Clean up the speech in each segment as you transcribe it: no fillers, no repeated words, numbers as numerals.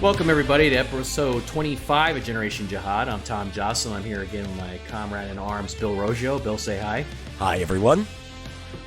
Welcome, everybody, to episode 25 of Generation Jihad. I'm Tom Joscelyn. I'm here again with my comrade in arms, Bill Roggio. Bill, say hi. Hi, everyone.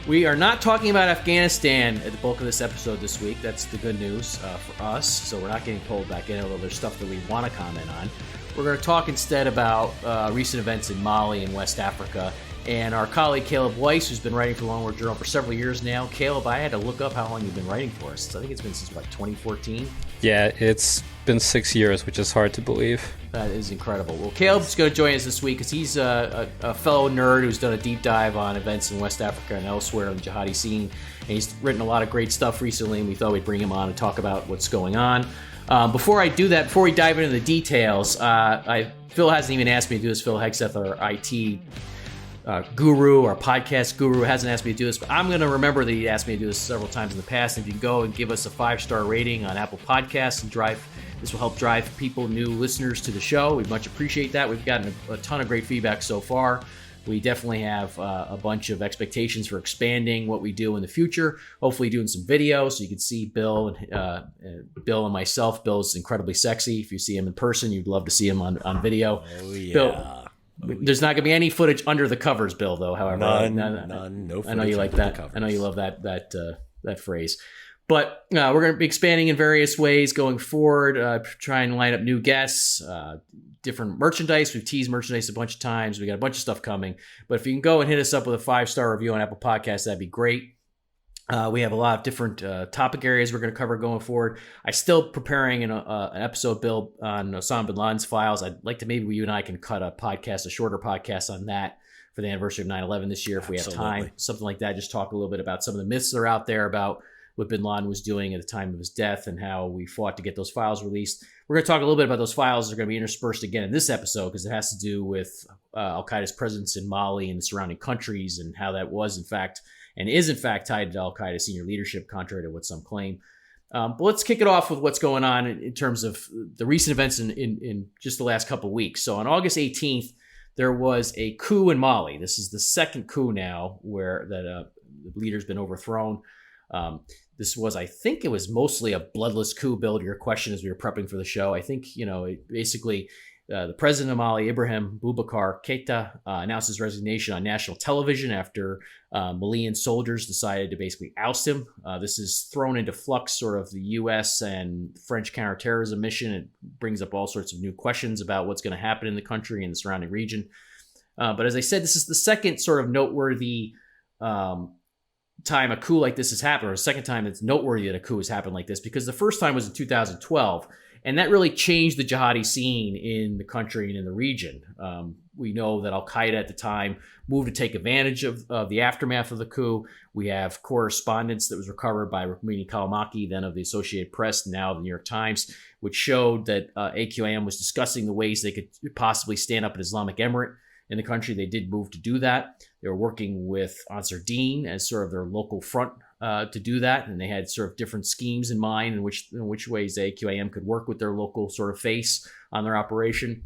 We are not talking about Afghanistan at the bulk of this episode this week. That's the good news for us. So we're not getting pulled back in, although there's stuff that we want to comment on. We're going to talk instead about recent events in Mali and West Africa. And our colleague, Caleb Weiss, who's been writing for Long War Journal for several years now. Caleb, I had to look up how long you've been writing for us. I think it's been since, 2014? Yeah, it's been 6 years, which is hard to believe. That is incredible. Well, Caleb's going to join us this week because he's a fellow nerd who's done a deep dive on events in West Africa and elsewhere in the jihadi scene. And he's written a lot of great stuff recently, and we thought we'd bring him on and talk about what's going on. Before I do that, before we dive into the details, Phil hasn't even asked me to do this. Phil Hegseth, our IT guru, our podcast guru, hasn't asked me to do this, but I'm going to remember that he asked me to do this several times in the past. And if you go and give us a 5-star rating on Apple Podcasts and this will help drive new listeners to the show. We'd much appreciate that. We've gotten a ton of great feedback so far. We definitely have a bunch of expectations for expanding what we do in the future. Hopefully doing some videos so you can see Bill and myself. Bill's incredibly sexy. If you see him in person, you'd love to see him on video. Oh, yeah. Bill, there's not going to be any footage under the covers, Bill, though, however. None. I No footage know you like that. covers. I know you love that phrase. But we're going to be expanding in various ways going forward, trying to line up new guests, different merchandise. We've teased merchandise a bunch of times. We got a bunch of stuff coming. But if you can go and hit us up with a 5-star review on Apple Podcasts, that'd be great. We have a lot of different topic areas we're going to cover going forward. I'm still preparing an episode, Bill, on Osama bin Laden's files. I'd like to maybe you and I can cut a shorter podcast on that for the anniversary of 9/11 this year if we have time. Something like that. Just talk a little bit about some of the myths that are out there about what bin Laden was doing at the time of his death and how we fought to get those files released. We're going to talk a little bit about those files that are going to be interspersed again in this episode because it has to do with Al-Qaeda's presence in Mali and the surrounding countries and how that was, in fact, and is, in fact, tied to Al-Qaeda senior leadership, contrary to what some claim. But let's kick it off with what's going on in terms of the recent events in just the last couple of weeks. So on August 18th, there was a coup in Mali. This is the second coup now where the leader's been overthrown. I think it was mostly a bloodless coup, Bill, to your question as we were prepping for the show. I think, basically the president of Mali, Ibrahim Boubacar Keita, announced his resignation on national television after Malian soldiers decided to basically oust him. This is thrown into flux sort of the U.S. and French counterterrorism mission. It brings up all sorts of new questions about what's going to happen in the country and the surrounding region. But as I said, this is the second sort of noteworthy time a coup like this has happened, or the second time it's noteworthy that a coup has happened like this, because the first time was in 2012, and that really changed the jihadi scene in the country and in the region. We know that Al-Qaeda at the time moved to take advantage of the aftermath of the coup. We have correspondence that was recovered by Rukmini Callimachi, then of the Associated Press, now the New York Times, which showed that AQIM was discussing the ways they could possibly stand up an Islamic Emirate in the country. They did move to do that. They were working with Ansar Dine as sort of their local front to do that, and they had sort of different schemes in mind in which ways the AQIM could work with their local sort of face on their operation.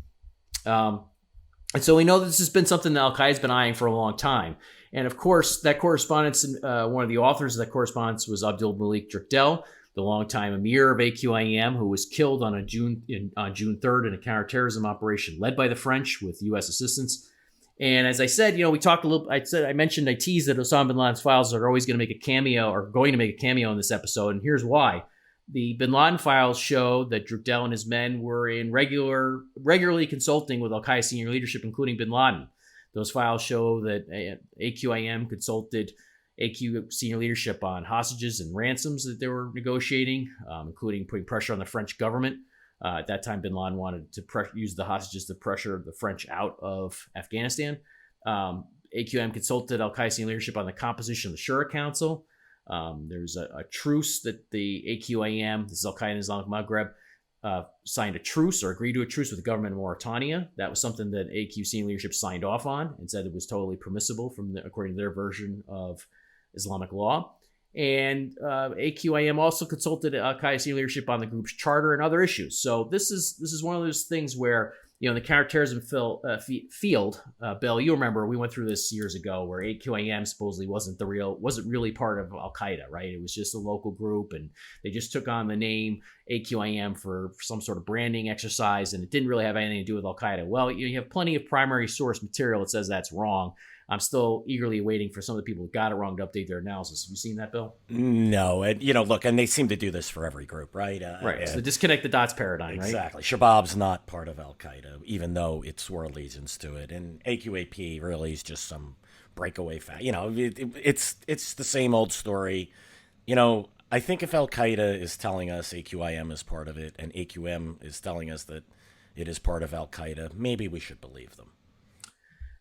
And so we know that this has been something that Al-Qaeda's been eyeing for a long time. And of course, that correspondence, one of the authors of that correspondence was Abdul Malik Drakdel, the longtime emir of AQIM, who was killed on June 3rd in a counterterrorism operation led by the French with U.S. assistance. And as I said, we talked a little. I teased that Osama bin Laden's files are always going to make a cameo, or going to make a cameo in this episode, and here's why. The bin Laden files show that Drakdel and his men were in regularly consulting with Al-Qaeda senior leadership, including bin Laden. Those files show that AQIM consulted AQ senior leadership on hostages and ransoms that they were negotiating, including putting pressure on the French government. At that time, bin Laden wanted to use the hostages to pressure the French out of Afghanistan. AQM consulted Al-Qaeda senior leadership on the composition of the Shura Council. There's a truce that the AQIM, this is Al-Qaeda in Islamic Maghreb, signed a truce or agreed to a truce with the government of Mauritania. That was something that AQ senior leadership signed off on and said it was totally permissible according to their version of Islamic law. And AQIM also consulted Al-Qaeda senior leadership on the group's charter and other issues. So this is one of those things where in the counterterrorism field, Bill, you remember we went through this years ago, where AQAM supposedly wasn't really part of Al Qaeda, right? It was just a local group, and they just took on the name AQAM for some sort of branding exercise, and it didn't really have anything to do with Al Qaeda. Well, you have plenty of primary source material that says that's wrong. I'm still eagerly waiting for some of the people who got it wrong to update their analysis. Have you seen that, Bill? No. And, look, and they seem to do this for every group, right? Right. So the disconnect the dots paradigm, right? Exactly. Shabab's not part of Al-Qaeda, even though it swore allegiance to it. And AQAP really is just some breakaway fact. It's the same old story. I think if Al-Qaeda is telling us AQIM is part of it, and AQM is telling us that it is part of Al-Qaeda, maybe we should believe them.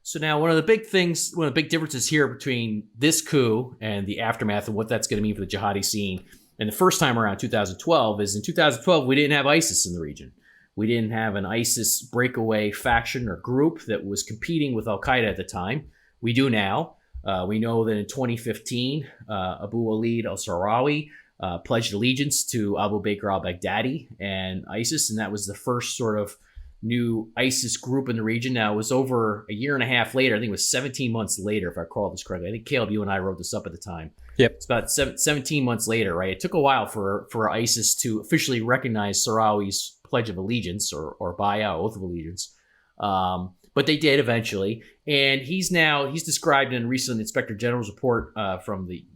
So now one of the big differences here between this coup and the aftermath and what that's going to mean for the jihadi scene and the first time around 2012 is in 2012, we didn't have ISIS in the region. We didn't have an ISIS breakaway faction or group that was competing with Al-Qaeda at the time. We do now. We know that in 2015, Abu Walid al-Sahrawi pledged allegiance to Abu Bakr al-Baghdadi and ISIS, and that was the first sort of new ISIS group in the region. Now, it was over a year and a half later. I think it was 17 months later, if I recall this correctly. I think, Caleb, you and I wrote this up at the time. Yep. It's about 17 months later, right? It took a while for ISIS to officially recognize Sahrawi's Pledge of Allegiance or Bay'a, Oath of Allegiance. But they did eventually. And he's described in a recent Inspector General's report from the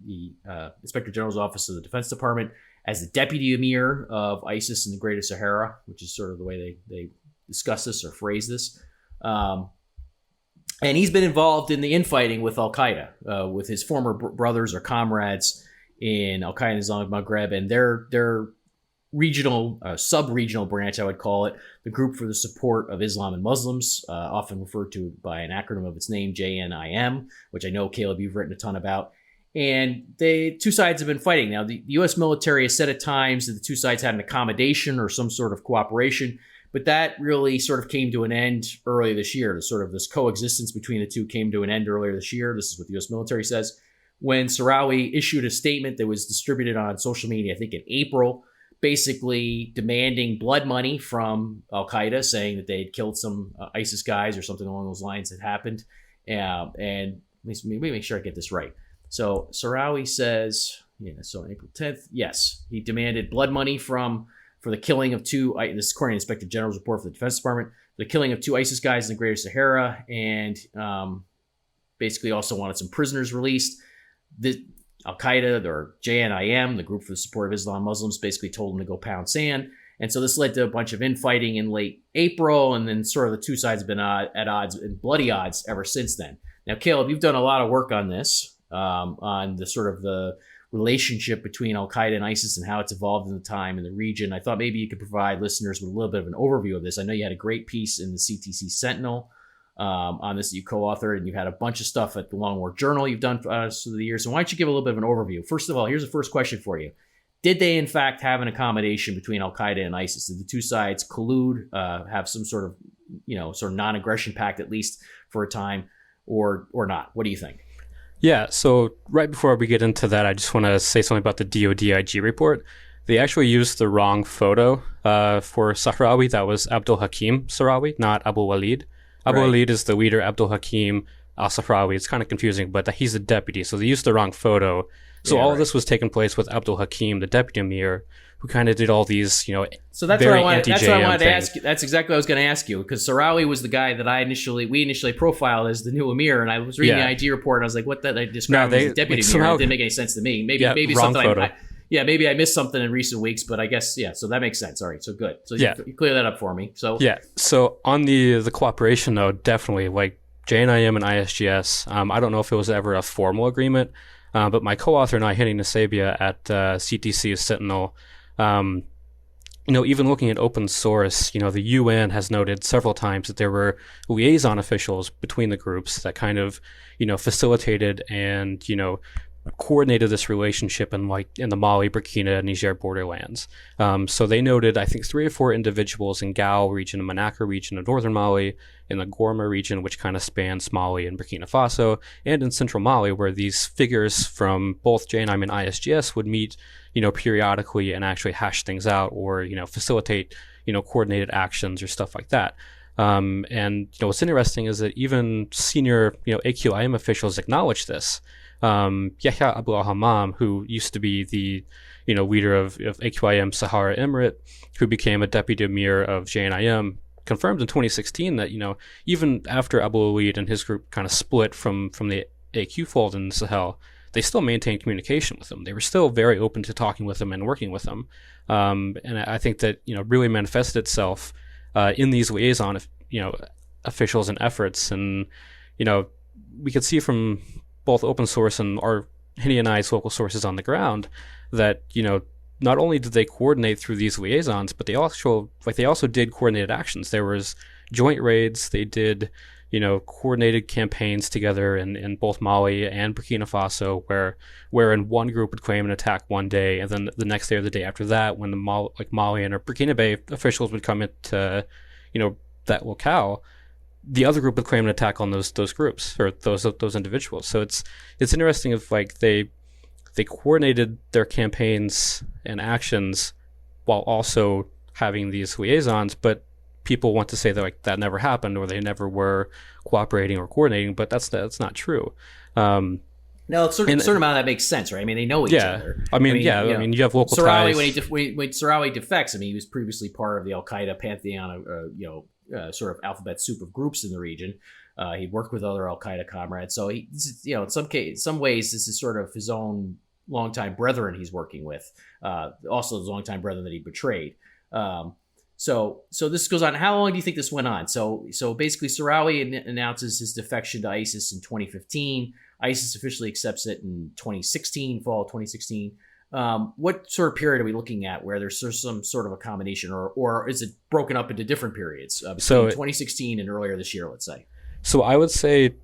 Inspector General's Office of the Defense Department as the deputy emir of ISIS in the Greater Sahara, which is sort of the way they discuss this or phrase this. And he's been involved in the infighting with Al-Qaeda, with his former brothers or comrades in Al-Qaeda and Islamic Maghreb, and their regional, sub-regional branch, I would call it, the Group for the Support of Islam and Muslims, often referred to by an acronym of its name, JNIM, which I know, Caleb, you've written a ton about. And two sides have been fighting. Now, the U.S. military has said at times that the two sides had an accommodation or some sort of cooperation, but that really sort of came to an end earlier this year. This coexistence between the two came to an end earlier this year. This is what the U.S. military says. When Sahrawi issued a statement that was distributed on social media, I think in April, basically demanding blood money from Al-Qaeda, saying that they had killed some ISIS guys or something along those lines had happened. And let me make sure I get this right. So Sahrawi says, so on April 10th, yes, he demanded blood money for the killing of two, this is according to the Inspector General's report for the Defense Department, the killing of two ISIS guys in the Greater Sahara, and basically also wanted some prisoners released. Al-Qaeda, or JNIM, the Group for the Support of Islam Muslims, basically told him to go pound sand. And so this led to a bunch of infighting in late April, and then sort of the two sides have been at odds, and bloody odds ever since then. Now, Caleb, you've done a lot of work on this, on the sort of the relationship between Al-Qaeda and ISIS and how it's evolved in the time in the region. I thought maybe you could provide listeners with a little bit of an overview of this. I know you had a great piece in the CTC Sentinel on this that you co-authored, and you had a bunch of stuff at the Long War Journal you've done through the years. So why don't you give a little bit of an overview? First of all, here's the first question for you. Did they, in fact, have an accommodation between Al-Qaeda and ISIS? Did the two sides collude, have some sort of non-aggression pact, at least for a time, or not? What do you think? Yeah, so right before we get into that, I just want to say something about the DODIG report. They actually used the wrong photo for Sahrawi. That was Abdul Hakim Sahrawi, not Abu Walid. Abu Walid is the leader, Abdul Hakim al-Sahrawi. It's kind of confusing, but he's a deputy, so they used the wrong photo. So all of this was taking place with Abdul Hakim, the deputy emir, who kind of did all these, so that's very what I wanted to ask you. That's exactly what I was going to ask you, because Sahrawi was the guy that we initially profiled as the new emir, and I was reading the IG report, and I was like, what that I described as the deputy emir? It didn't make any sense to me. Maybe wrong something photo. maybe I missed something in recent weeks, but I guess, so that makes sense. All right, so good. So you clear that up for me. So so on the cooperation, though, definitely, like JNIM and ISGS, I don't know if it was ever a formal agreement, but my co-author and I, Henny Nasabia at CTC Sentinel, even looking at open source, the UN has noted several times that there were liaison officials between the groups that kind of, facilitated and, coordinated this relationship in the Mali, Burkina, Niger borderlands. So they noted, I think, 3 or 4 individuals in Gao region, the Manaka region of northern Mali, in the Gorma region, which kind of spans Mali and Burkina Faso, and in central Mali, where these figures from both JNIM and ISGS would meet, periodically and actually hash things out or, facilitate, coordinated actions or stuff like that. And what's interesting is that even senior AQIM officials acknowledge this. Yahya Abu al-Hammam, who used to be the leader of AQIM Sahara Emirate, who became a deputy emir of JNIM, confirmed in 2016 that even after Abu Walid and his group kind of split from the AQ fold in Sahel, they still maintained communication with them. They were still very open to talking with them and working with them. And I think that really manifested itself in these liaison officials and efforts. And we could see from both open source and our Hindianized local sources on the ground that not only did they coordinate through these liaisons, but they also did coordinated actions. There was joint raids. They did coordinated campaigns together in both Mali and Burkina Faso, wherein one group would claim an attack one day, and then the next day or the day after that, when the Malian or Burkina Faso officials would come into that locale, the other group would claim an attack on those groups or those individuals. So it's interesting if they coordinated their campaigns and actions while also having these liaisons, but people want to say that that never happened or they never were cooperating or coordinating, but that's not true. No, it's certain amount of that makes sense, right? I mean, they know each other. I mean, you have local Sarawi, ties. when Sarawi defects, he was previously part of the Al-Qaeda pantheon, sort of alphabet soup of groups in the region. He'd worked with other Al-Qaeda comrades. So in some ways, this is sort of his own longtime brethren he's working with. Also his longtime brethren that he betrayed. So this goes on. How long do you think this went on? So basically, Sarawi announces his defection to ISIS in 2015. ISIS officially accepts it in 2016, fall of 2016. What sort of period are we looking at where there's some sort of a combination, or is it broken up into different periods between 2016 and earlier this year, let's say? So I would say,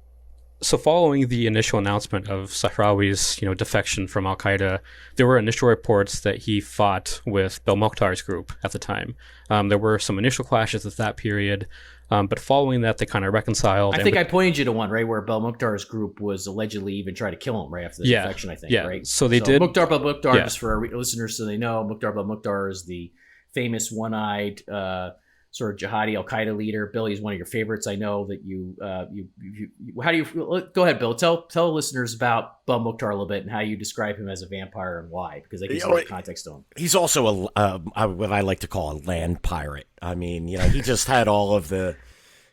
following the initial announcement of Sahrawi's defection from Al-Qaeda, there were initial reports that he fought with Belmokhtar's group at the time. There were some initial clashes at that period, but following that, they kind of reconciled. I think I pointed you to one, right, where Belmokhtar's group was allegedly even trying to kill him right after the defection, I think, right? So they did. Mukhtar Belmokhtar, just for our listeners so they know, Mukhtar Belmokhtar is the famous one-eyed sort of jihadi Al-Qaeda leader. Billy is one of your favorites. I know that you how do you go ahead, Bill? Tell listeners about Belmokhtar a little bit and how you describe him as a vampire and why, because that gives a lot of context to him. He's also what I like to call a land pirate. I mean, he just had all of the,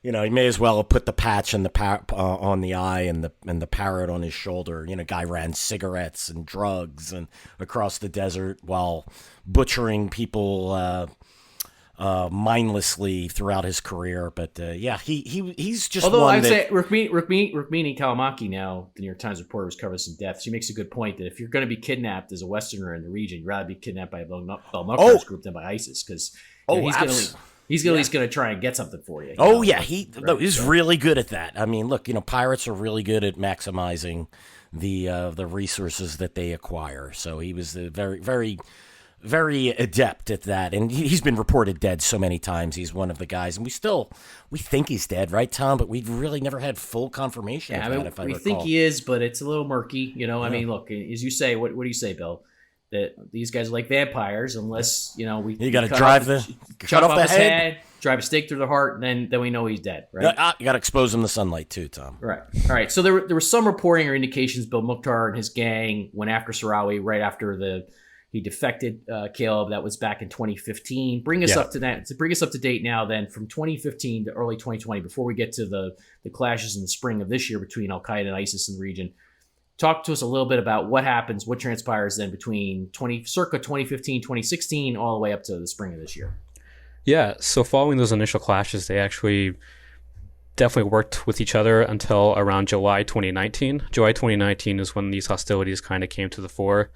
he may as well have put the patch and the on the eye and the parrot on his shoulder. Guy ran cigarettes and drugs and across the desert while butchering people mindlessly throughout his career. But he's just. Although I'd say Rukmini Kalamaki, now the New York Times reporter who's covered some deaths, she makes a good point that if you're going to be kidnapped as a Westerner in the region, you'd rather be kidnapped by Belmokhtar's group than by ISIS, because he's at least going to try and get something for you. He's really good at that. I mean, look, pirates are really good at maximizing the resources that they acquire. So he was very, very, very adept at that, and he's been reported dead so many times. He's one of the guys, and we think he's dead, right, Tom? But we've really never had full confirmation of that. If I recall, we think he is, but it's a little murky. I mean, look, as you say, what do you say, Bill? That these guys are like vampires, unless you got to cut off the head, drive a stake through the heart, and then we know he's dead, right? You got to expose him to sunlight too, Tom. Right. All right. So there was some reporting or indications Belmokhtar and his gang went after Sahrawi right after he defected, Caleb. That was back in 2015. Bring us up to date now. Then from 2015 to early 2020, before we get to the clashes in the spring of this year between Al Qaeda and ISIS in the region. Talk to us a little bit about what transpires then between circa 2015, 2016, all the way up to the spring of this year. Yeah, so following those initial clashes, they actually definitely worked with each other until around July 2019. July 2019 is when these hostilities kind of came to the fore.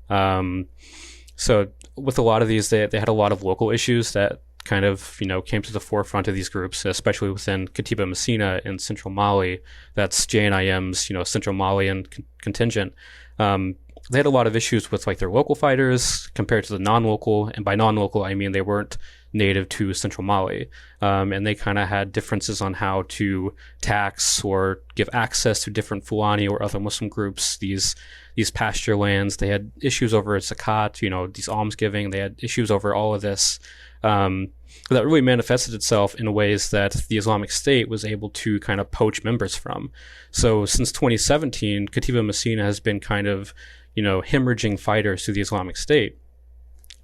So with a lot of these, they had a lot of local issues that kind of, came to the forefront of these groups, especially within Katiba Messina in central Mali. That's JNIM's, central Malian contingent. They had a lot of issues with their local fighters compared to the non-local, and by non-local I mean they weren't native to central Mali, and they kind of had differences on how to tax or give access to different Fulani or other Muslim groups these these pasture lands. They had issues over zakat, these almsgiving. They had issues over all of this. That really manifested itself in ways that the Islamic State was able to kind of poach members from. So since 2017, Katiba Messina has been kind of, hemorrhaging fighters to the Islamic State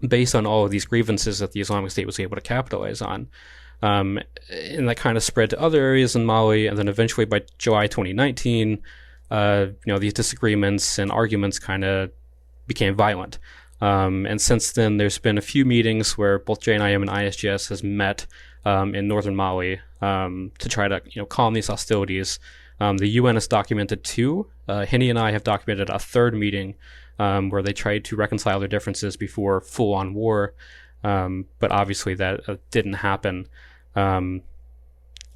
based on all of these grievances that the Islamic State was able to capitalize on. And that kind of spread to other areas in Mali. And then eventually by July 2019, these disagreements and arguments kind of became violent. And since then, there's been a few meetings where both JNIM and ISGS has met in northern Mali to try to calm these hostilities. The UN has documented 2. Henny and I have documented a 3rd meeting where they tried to reconcile their differences before full-on war, but obviously that didn't happen. And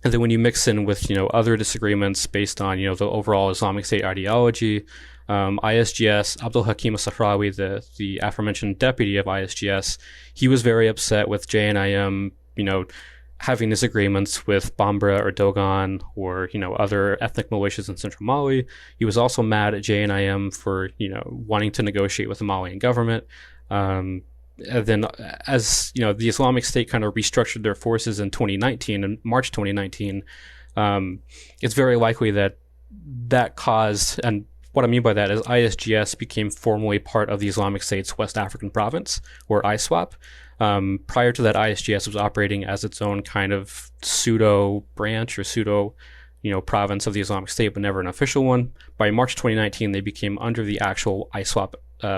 then when you mix in with other disagreements based on the overall Islamic State ideology, ISGS, Abdul Hakim Sahrawi, the aforementioned deputy of ISGS, he was very upset with JNIM, having disagreements with Bambara or Dogon or other ethnic militias in central Mali. He was also mad at JNIM for wanting to negotiate with the Malian government. And then as the Islamic State kind of restructured their forces in 2019, in March 2019, it's very likely that caused, and what I mean by that is ISGS became formally part of the Islamic State's West African province, or ISWAP. Prior to that, ISGS was operating as its own kind of pseudo branch or pseudo province of the Islamic State, but never an official one. By March 2019, they became under the actual ISWAP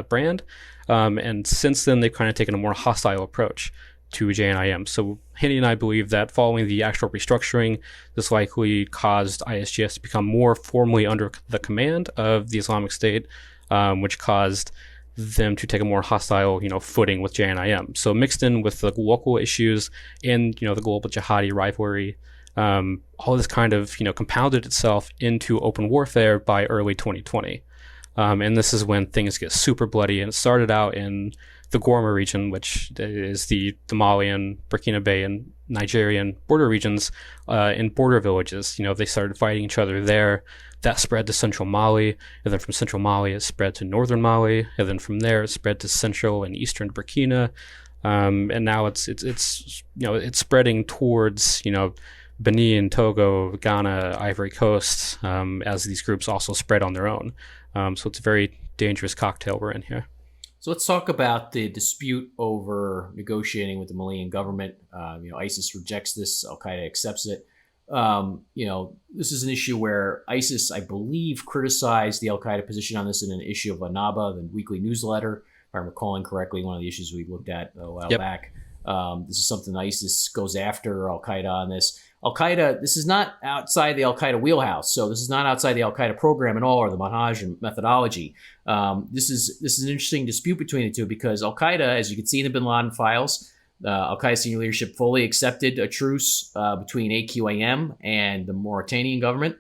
brand. And since then, they've kind of taken a more hostile approach to JNIM. So Henny and I believe that following the actual restructuring, this likely caused ISGS to become more formally under the command of the Islamic State, which caused them to take a more hostile, footing with JNIM. So mixed in with the local issues and, the global jihadi rivalry, all this kind of, compounded itself into open warfare by early 2020. And this is when things get super bloody. And it started out in the Gorma region, which is the Malian, Burkina and Nigerian border regions, in border villages. They started fighting each other there. That spread to central Mali, and then from central Mali it spread to northern Mali, and then from there it spread to central and eastern Burkina, and now it's spreading towards Benin, Togo, Ghana, Ivory Coast, as these groups also spread on their own. So it's a very dangerous cocktail we're in here. So let's talk about the dispute over negotiating with the Malian government. ISIS rejects this, Al-Qaeda accepts it. This is an issue where ISIS, I believe, criticized the Al-Qaeda position on this in an issue of Anaba, the weekly newsletter, if I'm recalling correctly, one of the issues we looked at a while back. This is something ISIS goes after Al-Qaeda on this. Al-Qaeda, this is not outside the Al-Qaeda wheelhouse, so this is not outside the Al-Qaeda program at all, or the manhaj and methodology. This is an interesting dispute between the two because Al-Qaeda, as you can see in the bin Laden files, Al-Qaeda senior leadership fully accepted a truce between AQAM and the Mauritanian government.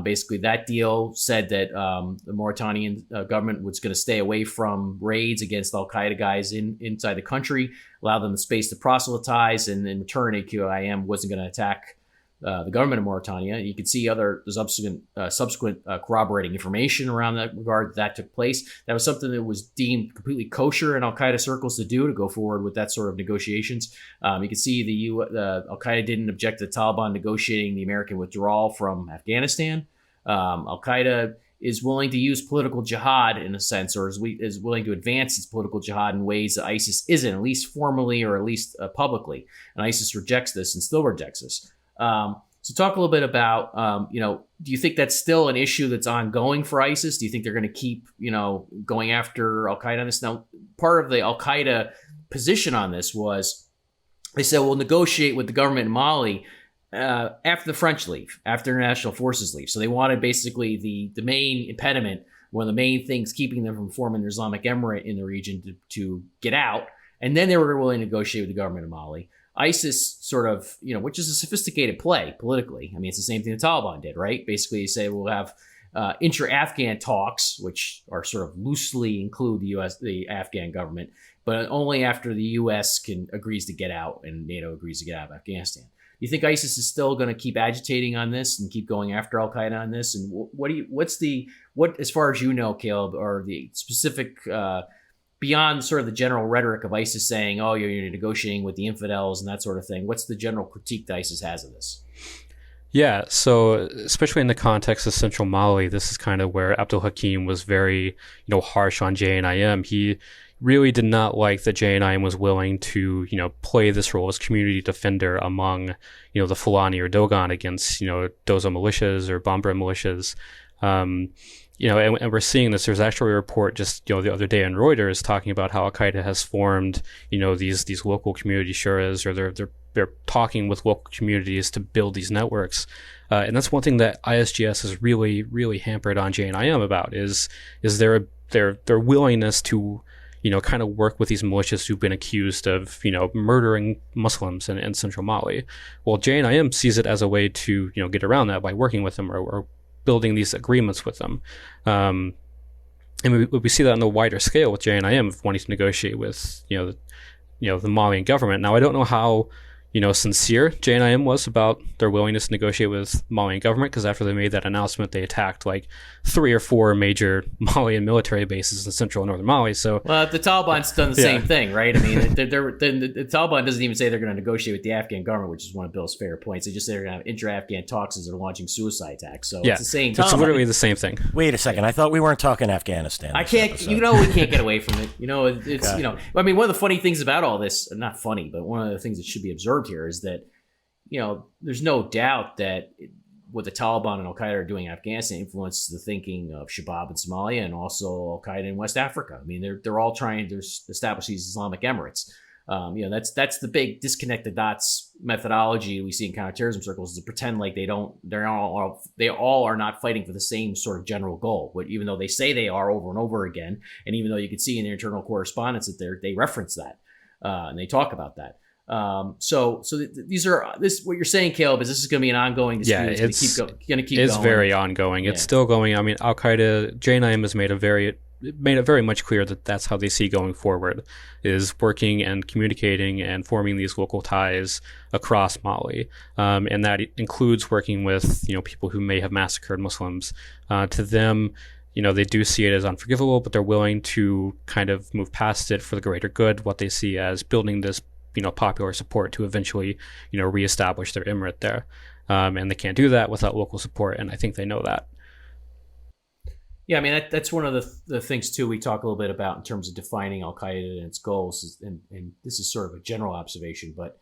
Basically, that deal said that the Mauritanian government was going to stay away from raids against Al-Qaeda guys inside the country, allow them the space to proselytize, and in return, AQAM wasn't going to attack the government of Mauritania. You can see other subsequent corroborating information around that regard that took place. That was something that was deemed completely kosher in Al-Qaeda circles to do, to go forward with that sort of negotiations. You can see Al-Qaeda didn't object to the Taliban negotiating the American withdrawal from Afghanistan. Al-Qaeda is willing to use political jihad in a sense, or is willing to advance its political jihad in ways that ISIS isn't, at least formally or at least publicly. And ISIS rejects this and still rejects this. So talk a little bit about, do you think that's still an issue that's ongoing for ISIS? Do you think they're going to keep, going after Al-Qaeda on this? Now, part of the Al-Qaeda position on this was they said, we'll negotiate with the government in Mali after the French leave, after international forces leave. So they wanted basically the main impediment, one of the main things keeping them from forming an Islamic Emirate in the region to get out. And then they were willing to negotiate with the government of Mali. ISIS sort of, which is a sophisticated play politically. I mean, it's the same thing the Taliban did, right? Basically, you say we'll have intra-Afghan talks, which are sort of loosely include the Afghan government, but only after the U.S. agrees to get out and NATO agrees to get out of Afghanistan. You think ISIS is still going to keep agitating on this and keep going after Al Qaeda on this? And what as far as you know, Caleb, are the specific beyond sort of the general rhetoric of ISIS saying, "Oh, you're negotiating with the infidels" and that sort of thing? What's the general critique that ISIS has of this? Yeah, so especially in the context of central Mali, this is kind of where Abdul Hakim was very, harsh on JNIM. He really did not like that JNIM was willing to, play this role as community defender among, the Fulani or Dogon against, Dozo militias or Bambara militias. And we're seeing this. There's actually a report just, the other day in Reuters talking about how Al Qaeda has formed, these local community shuras, or they're talking with local communities to build these networks. And that's one thing that ISGS has really, really hampered on JNIM about is their willingness to, kind of work with these militias who've been accused of, murdering Muslims in central Mali. Well, JNIM sees it as a way to, get around that by working with them or building these agreements with them. And we see that on the wider scale with JNIM wanting to negotiate with, the Malian government. Now, I don't know how, sincere JNIM was about their willingness to negotiate with Malian government, because after they made that announcement, they attacked like 3 or 4 major Malian military bases in central and northern Mali. So, well, the Taliban's done the same thing, right? I mean, the Taliban doesn't even say they're going to negotiate with the Afghan government, which is one of Bill's favorite points. They just say they're going to have intra-Afghan talks as they're launching suicide attacks. So it's the same. It's literally the same thing. Wait a second. I thought we weren't talking Afghanistan. I can't. Episode. We can't get away from it. It's okay. I mean, one of the funny things about all this, not funny, but one of the things that should be observed here is that, there's no doubt that what the Taliban and Al Qaeda are doing in Afghanistan influences the thinking of Shabab in Somalia and also Al Qaeda in West Africa. I mean, they're all trying to establish these Islamic Emirates. That's the big disconnect the dots methodology we see in counterterrorism circles, is to pretend like they all are not fighting for the same sort of general goal. But even though they say they are over and over again, and even though you can see in their internal correspondence that they reference that and they talk about that. So what you're saying, Caleb, is this is going to be an ongoing dispute. Yeah, it's going to keep going. It's very ongoing. It's still going. I mean, Al Qaeda, JNIM has made it very much clear that that's how they see going forward, is working and communicating and forming these local ties across Mali. And that includes working with, people who may have massacred Muslims. To them, they do see it as unforgivable, but they're willing to kind of move past it for the greater good, what they see as building this popular support to eventually, reestablish their emirate there. And they can't do that without local support, and I think they know that. Yeah, I mean, that's one of the things, too, we talk a little bit about in terms of defining Al Qaeda and its goals. And this is sort of a general observation, but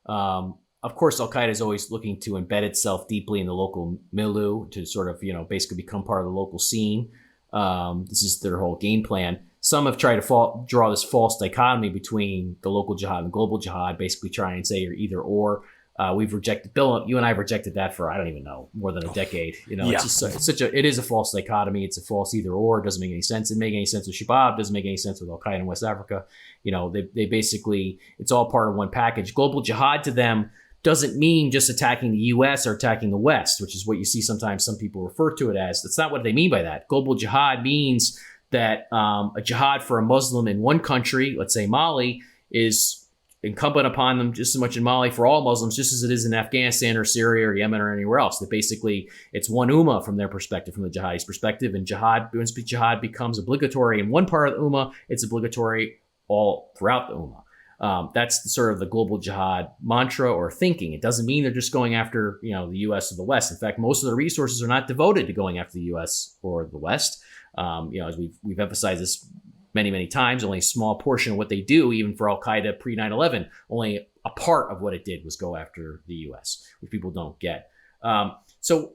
of course, Al Qaeda is always looking to embed itself deeply in the local milieu to sort of, basically become part of the local scene. This is their whole game plan. Some have tried to draw this false dichotomy between the local jihad and global jihad, basically trying and say you're either or. We've rejected, Bill, you and I have rejected that for, I don't even know, more than a decade. It is a false dichotomy. It's a false either or. It doesn't make any sense. It doesn't make any sense with Shabab. It doesn't make any sense with Al Qaeda in West Africa. They basically, it's all part of one package. Global jihad to them doesn't mean just attacking the U.S. or attacking the West, which is what you see sometimes some people refer to it as. That's not what they mean by that. Global jihad means that a jihad for a Muslim in one country, let's say Mali, is incumbent upon them just as much in Mali for all Muslims, just as it is in Afghanistan or Syria or Yemen or anywhere else. That basically it's one ummah from their perspective, from the jihadist perspective. And once jihad becomes obligatory in one part of the ummah, it's obligatory all throughout the ummah. That's sort of the global jihad mantra or thinking. It doesn't mean they're just going after, the U.S. or the West. In fact, most of the resources are not devoted to going after the U.S. or the West. As we've emphasized this many, many times, only a small portion of what they do, even for Al Qaeda pre 9/11, only a part of what it did was go after the U.S., which people don't get. So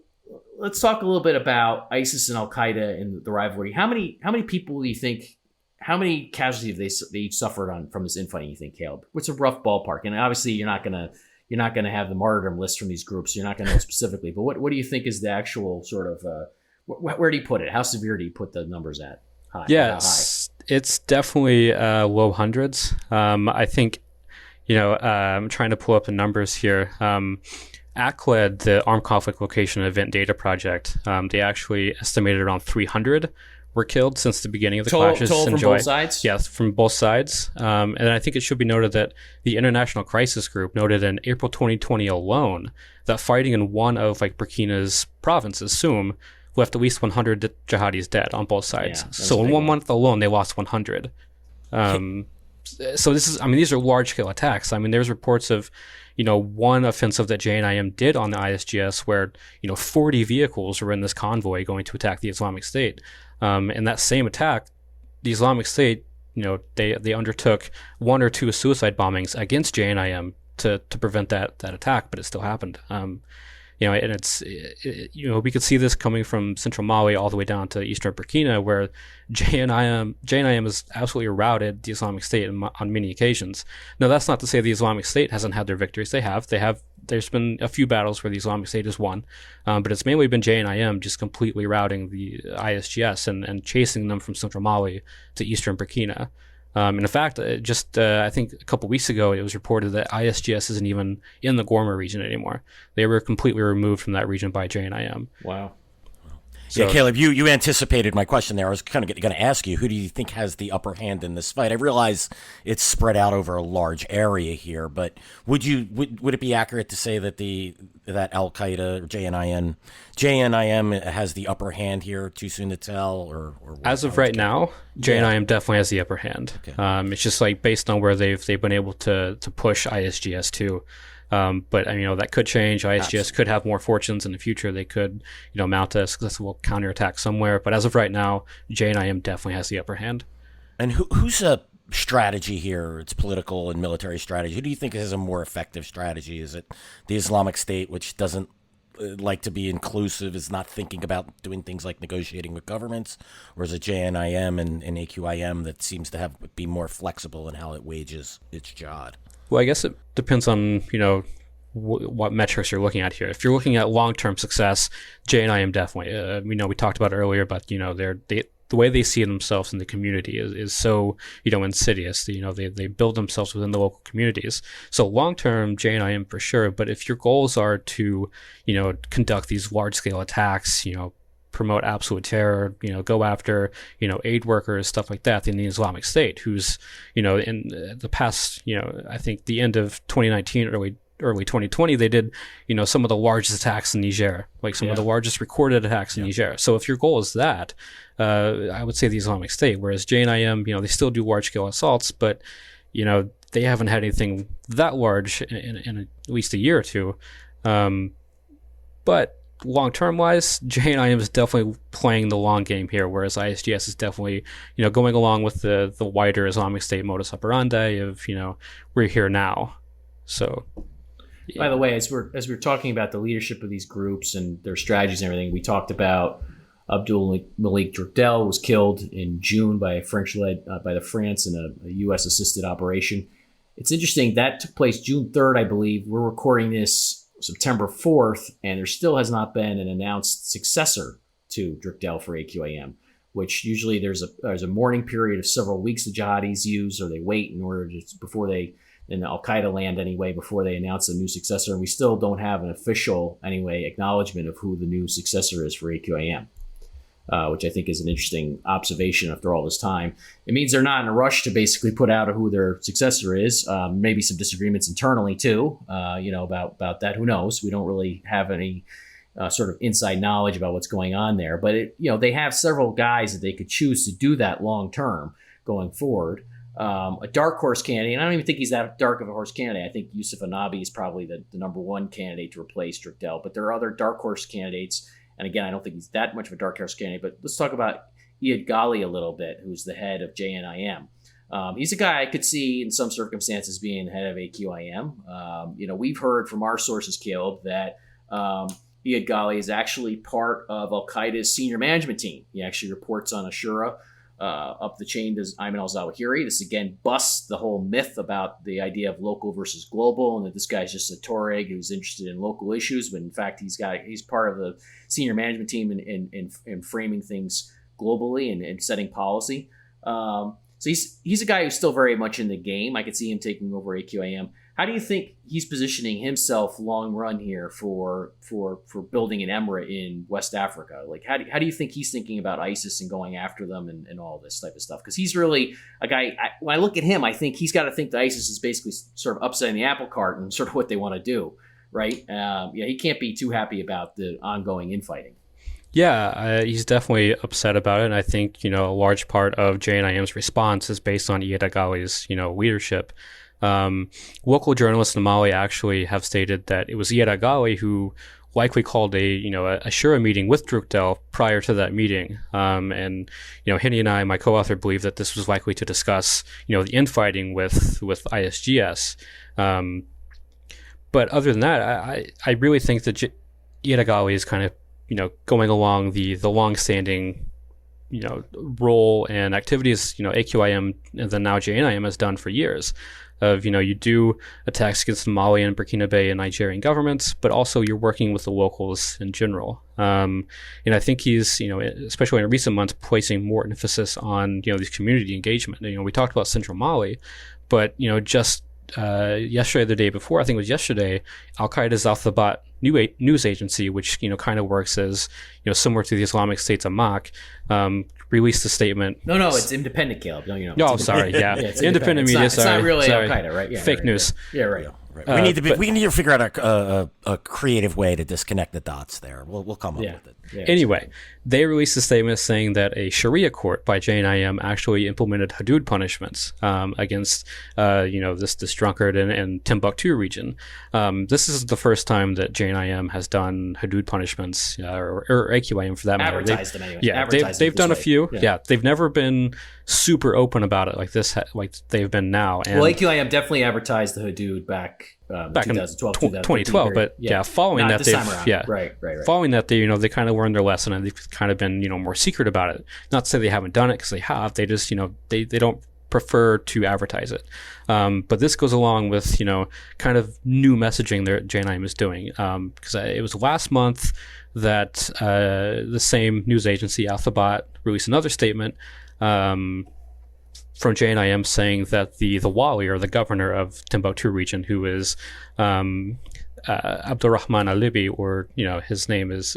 let's talk a little bit about ISIS and Al Qaeda and the rivalry. How many people do you think? How many casualties have they each suffered from this infighting? You think, Caleb? What's a rough ballpark? And obviously, you're not gonna have the martyrdom list from these groups. So you're not gonna know specifically. But what do you think is the actual sort of where do you put it? How severe do you put the numbers at? High, yes, it's definitely low hundreds. I think, I'm trying to pull up the numbers here. ACLED, the Armed Conflict Location and Event Data Project, they actually estimated around 300 were killed since the beginning of the Total clashes. from both sides? Yes, from both sides. And I think it should be noted that the International Crisis Group noted in April 2020 alone that fighting in one of like Burkina's provinces, Soum, left at least 100 jihadis dead on both sides. Yeah, so in 1 month alone, they lost 100. So this is, I mean, these are large-scale attacks. I mean, there's reports of, one offensive that JNIM did on the ISGS where, 40 vehicles were in this convoy going to attack the Islamic State. In that same attack, the Islamic State, they undertook 1 or 2 suicide bombings against JNIM to prevent that attack, but it still happened. And it's, we could see this coming from central Mali all the way down to eastern Burkina, where JNIM has absolutely routed the Islamic State on many occasions. Now, that's not to say the Islamic State hasn't had their victories. They have. There's been a few battles where the Islamic State has won, but it's mainly been JNIM just completely routing the ISGS and chasing them from central Mali to eastern Burkina. And in fact, I think a couple weeks ago, it was reported that ISGS isn't even in the Gorma region anymore. They were completely removed from that region by JNIM. Wow. So, yeah, Caleb, you anticipated my question there. I was kind of going to ask you, who do you think has the upper hand in this fight? I realize it's spread out over a large area here, but would it be accurate to say that that Al Qaeda or JNIM has the upper hand here? Too soon to tell, or as of right now, JNIM definitely has the upper hand. Okay. It's just like based on where they've been able to push ISGS to. But that could change. ISGS Absolutely. Could have more fortunes in the future. They could, mount a successful counterattack somewhere. But as of right now, JNIM definitely has the upper hand. And who's a strategy here? It's political and military strategy. Who do you think has a more effective strategy? Is it the Islamic State, which doesn't like to be inclusive, is not thinking about doing things like negotiating with governments, or is it JNIM and AQIM that seems to be more flexible in how it wages its jihad? Well, I guess it depends on, what metrics you're looking at here. If you're looking at long-term success, JNIM definitely. We talked about it earlier, but, the way they see themselves in the community is so, insidious. They build themselves within the local communities. So long-term, JNIM for sure. But if your goals are to, conduct these large-scale attacks, promote absolute terror, go after, aid workers, stuff like that, in the Islamic State, who's, in the past, I think the end of 2019, early 2020, they did, some of the largest attacks in Niger, like some of the largest recorded attacks in Niger. So if your goal is that, I would say the Islamic State, whereas JNIM, they still do large scale assaults, but, they haven't had anything that large in at least a year or two. But long-term wise, JNIM is definitely playing the long game here, whereas ISGS is definitely, going along with the wider Islamic State modus operandi of, we're here now. So, yeah. By the way, as we're talking about the leadership of these groups and their strategies and everything, we talked about Abdul Malik Drakdel was killed in June by France in a U.S. assisted operation. It's interesting that took place June 3rd, I believe. We're recording this September 4th, and there still has not been an announced successor to Drakdel for AQAM, which usually there's a mourning period of several weeks the jihadis use, or they wait in order to, before they, in the Al-Qaeda land anyway, before they announce a new successor. And we still don't have an official, anyway, acknowledgement of who the new successor is for AQAM. Which I think is an interesting observation after all this time. It means they're not in a rush to basically put out who their successor is. Maybe some disagreements internally too, about that. Who knows? We don't really have any sort of inside knowledge about what's going on there. But they have several guys that they could choose to do that long term going forward. A dark horse candidate, and I don't even think he's that dark of a horse candidate. I think Yusuf Anabi is probably the number one candidate to replace Drakdel. But there are other dark horse candidates. And again, I don't think he's that much of a dark horse candidate, but let's talk about Iyad Ghali a little bit, who's the head of JNIM. He's a guy I could see in some circumstances being head of AQIM. We've heard from our sources, Caleb, that Iyad Ghali is actually part of Al-Qaeda's senior management team. He actually reports on Ashura up the chain to Ayman al-Zawahiri. This again busts the whole myth about the idea of local versus global, and that this guy's just a Tuareg who's interested in local issues. But in fact, he's part of the senior management team in framing things globally and setting policy. So he's a guy who's still very much in the game. I could see him taking over AQAM. How do you think he's positioning himself long run here for building an emirate in West Africa? Like, how do you think he's thinking about ISIS and going after them and all this type of stuff? Because he's really a guy. When I look at him, I think he's got to think that ISIS is basically sort of upsetting the apple cart and sort of what they want to do, right? He can't be too happy about the ongoing infighting. Yeah, he's definitely upset about it. And I think, a large part of JNIM's response is based on Iyad Agawi's, leadership. Local journalists in Mali actually have stated that it was Iyad Agawi who likely called a Shura meeting with Drukdel prior to that meeting. And Hinny and I, my co-author, believe that this was likely to discuss, the infighting with ISGS. But other than that, I really think that Iyad Agawi is kind of, going along the long-standing, role and activities, AQIM and then now JNIM has done for years. Of, you do attacks against the Mali and Burkina Faso and Nigerian governments, but also you're working with the locals in general. And I think he's, especially in recent months, placing more emphasis on, these community engagement. We talked about Central Mali, but, just yesterday, the day before, I think it was yesterday, Al-Qaeda's Al-Thabat news agency, which, kind of works as, similar to the Islamic State's Amaq, released a statement. No, it's independent, Caleb. No, No, sorry, yeah. It's independent media, it's not really sorry. Al-Qaeda, right? Yeah, Fake news. Yeah, right. Right. We need to figure out a creative way to disconnect the dots there. We'll come up with it. Yeah, anyway, they released a statement saying that a Sharia court by JNIM actually implemented hudud punishments against this drunkard and Timbuktu region. This is the first time that JNIM has done hudud punishments or AQIM for that matter. Advertised them anyway. Yeah, they've done a few. Yeah, they've never been super open about it like this, like they've been now. And AQIM definitely advertised the hudud back in 2012, 2012, but following that, following that, they kind of learned their lesson and they've kind of been more secret about it. Not to say they haven't done it, because they have. They just they don't prefer to advertise it. But this goes along with kind of new messaging that JNIM is doing, because it was last month that the same news agency Al-Thabat released another statement from JNIM saying that the Wali, or the governor of Timbuktu region, who is Abdurrahman Al-Libi, or his name is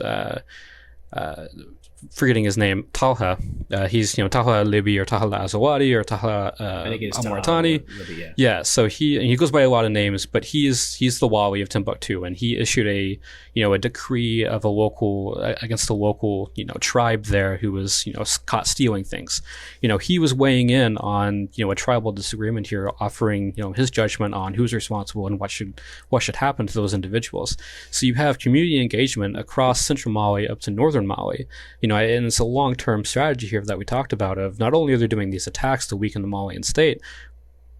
forgetting his name, Talha. He's Talha Al-Libi or Talha Al-Azawadi or Talha Al-Mauritani. Yeah, so he goes by a lot of names, but he's the Wali of Timbuktu, and he issued a decree of a local against a local tribe there who was caught stealing things. He was weighing in on a tribal disagreement here, offering his judgment on who's responsible and what should happen to those individuals. So you have community engagement across central Mali up to northern Mali. And it's a long-term strategy here that we talked about, of not only are they doing these attacks to weaken the Malian state,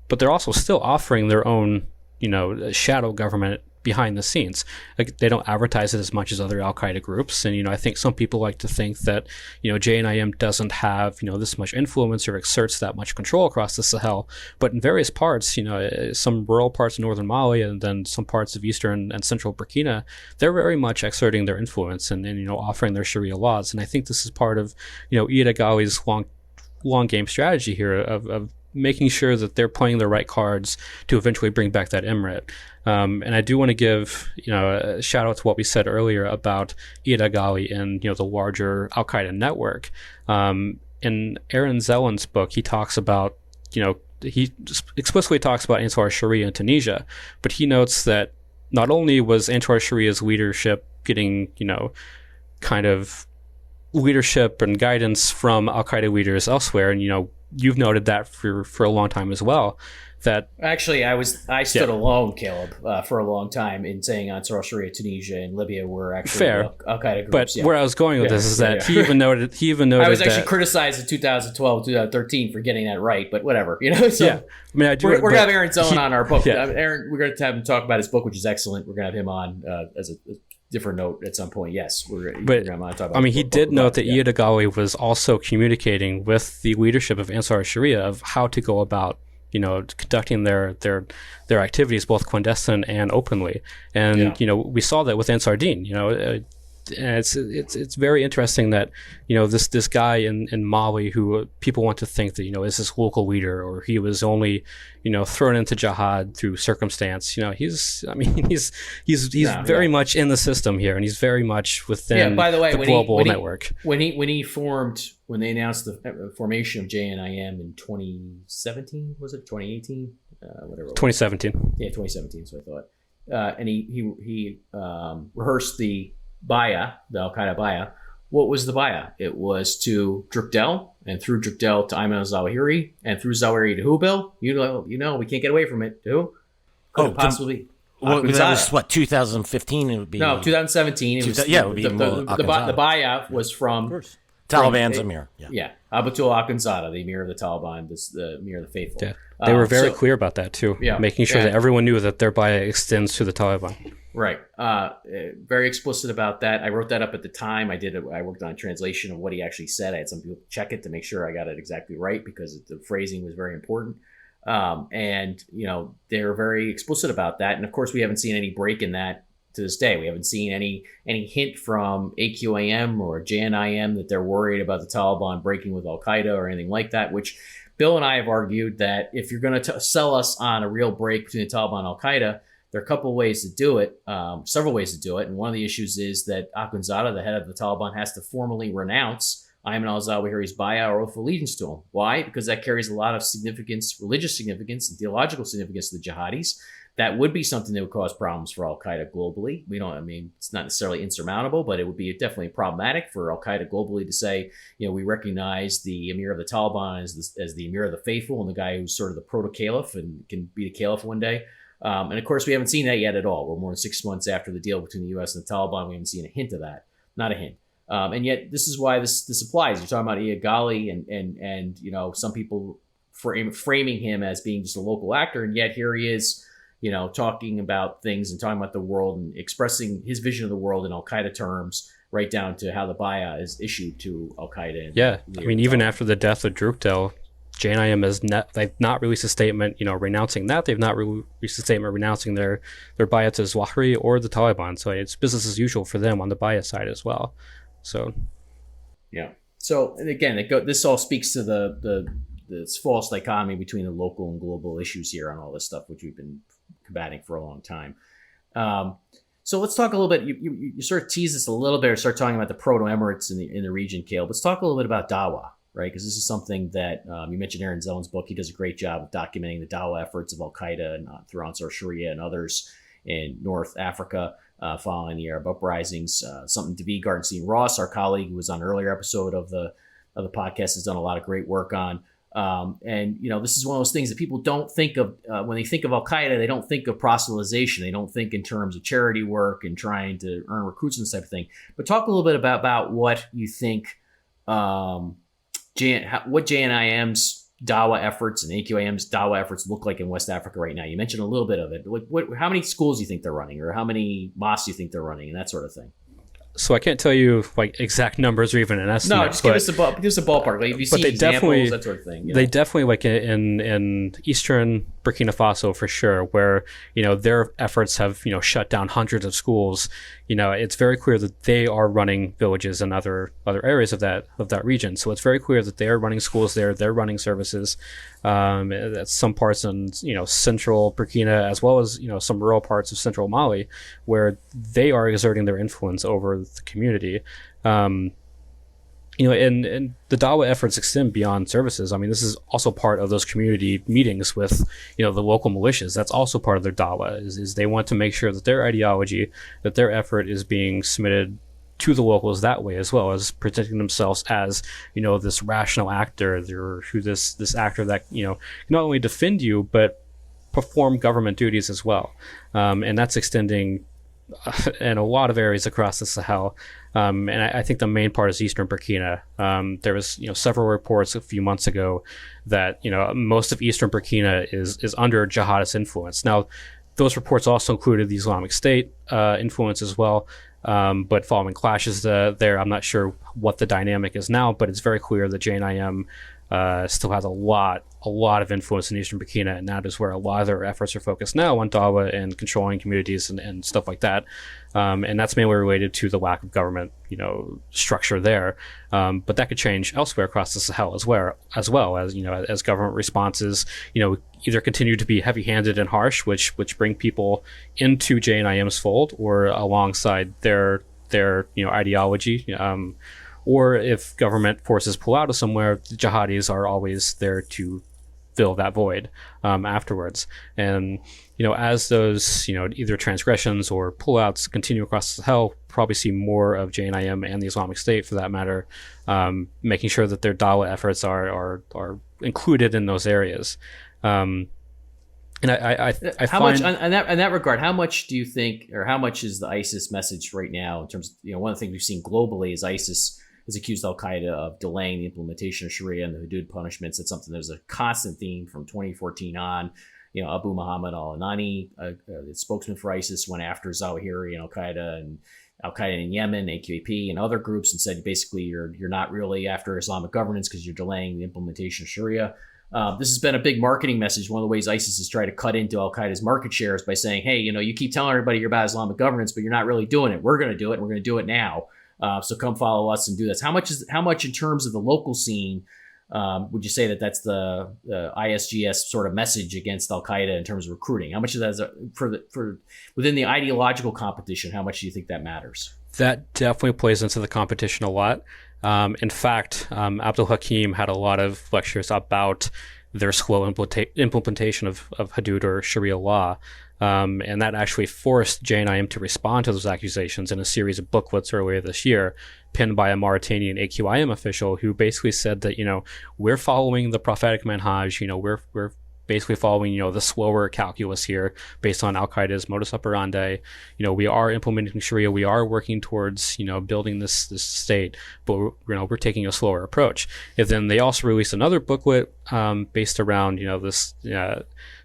but they're also still offering their own, shadow government behind the scenes. Like, they don't advertise it as much as other Al-Qaeda groups. And, I think some people like to think that, JNIM doesn't have, this much influence or exerts that much control across the Sahel. But in various parts, some rural parts of northern Mali and then some parts of eastern and central Burkina, they're very much exerting their influence and offering their Sharia laws. And I think this is part of, Iyad Agawi's long game strategy here of making sure that they're playing the right cards to eventually bring back that emirate. And I do want to give, a shout out to what we said earlier about Iyad Agawi and, the larger Al-Qaeda network. In Aaron Zellen's book, he talks about, he explicitly talks about Ansar Sharia in Tunisia, but he notes that not only was Ansar Sharia's leadership getting, kind of leadership and guidance from Al-Qaeda leaders elsewhere, and, you've noted that for a long time as well. That actually, I stood alone, Caleb, for a long time in saying Ansar Sharia, Tunisia, and Libya were actually fair Al-Qaeda But groups. where I was going with this is that he even noted. I was actually criticized in 2012, 2013 for getting that right, but whatever, So yeah, I mean, we're gonna have Aaron Zellin on our book. Yeah. Aaron, we're gonna have him talk about his book, which is excellent. We're gonna have him on as a different note at some point. Yes, we're gonna talk about. I mean, he did note that Iyad Agawi was also communicating with the leadership of Ansar Sharia of how to go about conducting their activities both clandestine and openly. And we saw that with Ansar Deen. And it's very interesting that, this guy in Mali who people want to think that, is this local leader, or he was only, thrown into Jihad through circumstance. He's very much in the system here, and he's very much within by the way, the global network. When they announced the formation of JNIM in 2017, was it 2018? Whatever. 2017. Yeah, 2017. So I thought, and he rehearsed the Baya, the Al Qaeda Baya. What was the Baya? It was to Drukdel, and through Drukdel to Ayman al-Zawahiri, and through Zawahiri to who, Bill? We can't get away from it. To who? Could it possibly? Well, that was what, 2015? It would be 2017. It was it would be the Baya was from Taliban's Emir. Yeah, Abatul Akhundzada, the Emir of the Taliban, the Emir of the Faithful. Yeah. They were very clear about that too, making sure that everyone knew that their Baya extends to the Taliban. Right. Very explicit about that. I wrote that up at the time. I worked on a translation of what he actually said. I had some people check it to make sure I got it exactly right, because the phrasing was very important. And they're very explicit about that. And of course, we haven't seen any break in that to this day. We haven't seen any hint from AQAM or JNIM that they're worried about the Taliban breaking with Al Qaeda or anything like that, which Bill and I have argued that if you're going to sell us on a real break between the Taliban and Al Qaeda, there are a couple of ways to do it, several ways to do it. And one of the issues is that Akhundzada, the head of the Taliban, has to formally renounce Ayman al-Zawahiri's Baya or oath of allegiance to him. Why? Because that carries a lot of significance, religious significance and theological significance to the jihadis. That would be something that would cause problems for Al Qaeda globally. It's not necessarily insurmountable, but it would be definitely problematic for Al Qaeda globally to say, we recognize the Emir of the Taliban as the Emir of the Faithful, and the guy who's sort of the proto-caliph and can be the caliph one day. And of course, we haven't seen that yet at all. We're more than 6 months after the deal between the U.S. and the Taliban. We haven't seen a hint of that. Not a hint. And yet, this is why this applies. You're talking about Iyad and some people framing him as being just a local actor, and yet here he is, talking about things and talking about the world and expressing his vision of the world in Al Qaeda terms, right down to how the Baya is issued to Al Qaeda. Yeah, even after the death of Drukdel, JNIM they've not released a statement, renouncing that. They've not released a statement renouncing their Baya to Zawahiri or the Taliban. So it's business as usual for them on the Baya side as well. So, yeah. So again, this all speaks to this false dichotomy between the local and global issues here on all this stuff, which we've been combating for a long time. So let's talk a little bit. You sort of tease this a little bit, or start talking about the proto-emirates in the region, Caleb. Let's talk a little bit about Dawa, right? Because this is something that you mentioned Aaron Zellen's book. He does a great job of documenting the Dawa efforts of Al Qaeda and through Ansar Sharia and others in North Africa following the Arab uprisings. Something David Gartenstein-Ross, our colleague who was on an earlier episode of the podcast, has done a lot of great work on. And this is one of those things that people don't think of when they think of Al Qaeda. They don't think of proselytization. They don't think in terms of charity work and trying to earn recruits and this type of thing. But talk a little bit about what you think, what JNIM's Dawa efforts and AQAM's Dawa efforts look like in West Africa right now. You mentioned a little bit of it. How many schools do you think they're running, or how many mosques do you think they're running, and that sort of thing? So I can't tell you exact numbers or even an estimate. No, just give us a ballpark. Like, if you see examples, that sort of thing. They definitely, in eastern Burkina Faso for sure, where their efforts have shut down hundreds of schools. It's very clear that they are running villages and other areas of that region. So it's very clear that they are running schools there. They're running services. That's some parts in central Burkina, as well as some rural parts of central Mali, where they are exerting their influence over the community. And the Dawa efforts extend beyond services. This is also part of those community meetings with, the local militias. That's also part of their Dawa, is they want to make sure that their ideology, that their effort is being submitted to the locals that way, as well as presenting themselves as, this rational actor, this actor that, can not only defend you, but perform government duties as well. And that's extending in a lot of areas across the Sahel. And I think the main part is eastern Burkina. There was, several reports a few months ago that, most of eastern Burkina is under jihadist influence. Now, those reports also included the Islamic State influence as well. But following clashes there, I'm not sure what the dynamic is now, but it's very clear that JNIM still has a lot of influence in eastern Burkina, and that is where a lot of their efforts are focused now on Dawa and controlling communities and stuff like that. And that's mainly related to the lack of government, structure there. But that could change elsewhere across the Sahel as well as, as government responses, either continue to be heavy-handed and harsh, which bring people into JNIM's fold or alongside their ideology. Or if government forces pull out of somewhere, the jihadis are always there to fill that void afterwards. And, as those, either transgressions or pullouts continue across the Sahel, probably see more of JNIM and the Islamic State, for that matter, making sure that their Dawa efforts are included in those areas. And I how find, much in that regard, how much do you think, or how much is the ISIS message right now in terms of, one of the things we've seen globally is ISIS has accused al-Qaeda of delaying the implementation of Sharia and the Hudud punishments. It's something that was a constant theme from 2014 on. Abu Muhammad al-Anani, the spokesman for ISIS, went after Zawahiri and Al-Qaeda in Yemen, AQAP, and other groups, and said basically you're not really after Islamic governance because you're delaying the implementation of Sharia. This has been a big marketing message. One of the ways ISIS has tried to cut into Al-Qaeda's market shares by saying, hey, you keep telling everybody you're about Islamic governance, but you're not really doing it. We're going to do it, and we're going to do it now. So come follow us and do this. How much in terms of the local scene would you say that that's the ISGS sort of message against Al-Qaeda in terms of recruiting? How much of that is for within the ideological competition? How much do you think that matters? That definitely plays into the competition a lot. In fact, Abdul Hakim had a lot of lectures about their slow implementation of Hudud or Sharia law. And that actually forced JNIM to respond to those accusations in a series of booklets earlier this year, penned by a Mauritanian AQIM official who basically said that, we're following the prophetic manhaj, we're basically following, the slower calculus here based on Al-Qaeda's modus operandi. We are implementing Sharia. We are working towards, building this state, but we're taking a slower approach. And then they also released another booklet based around, this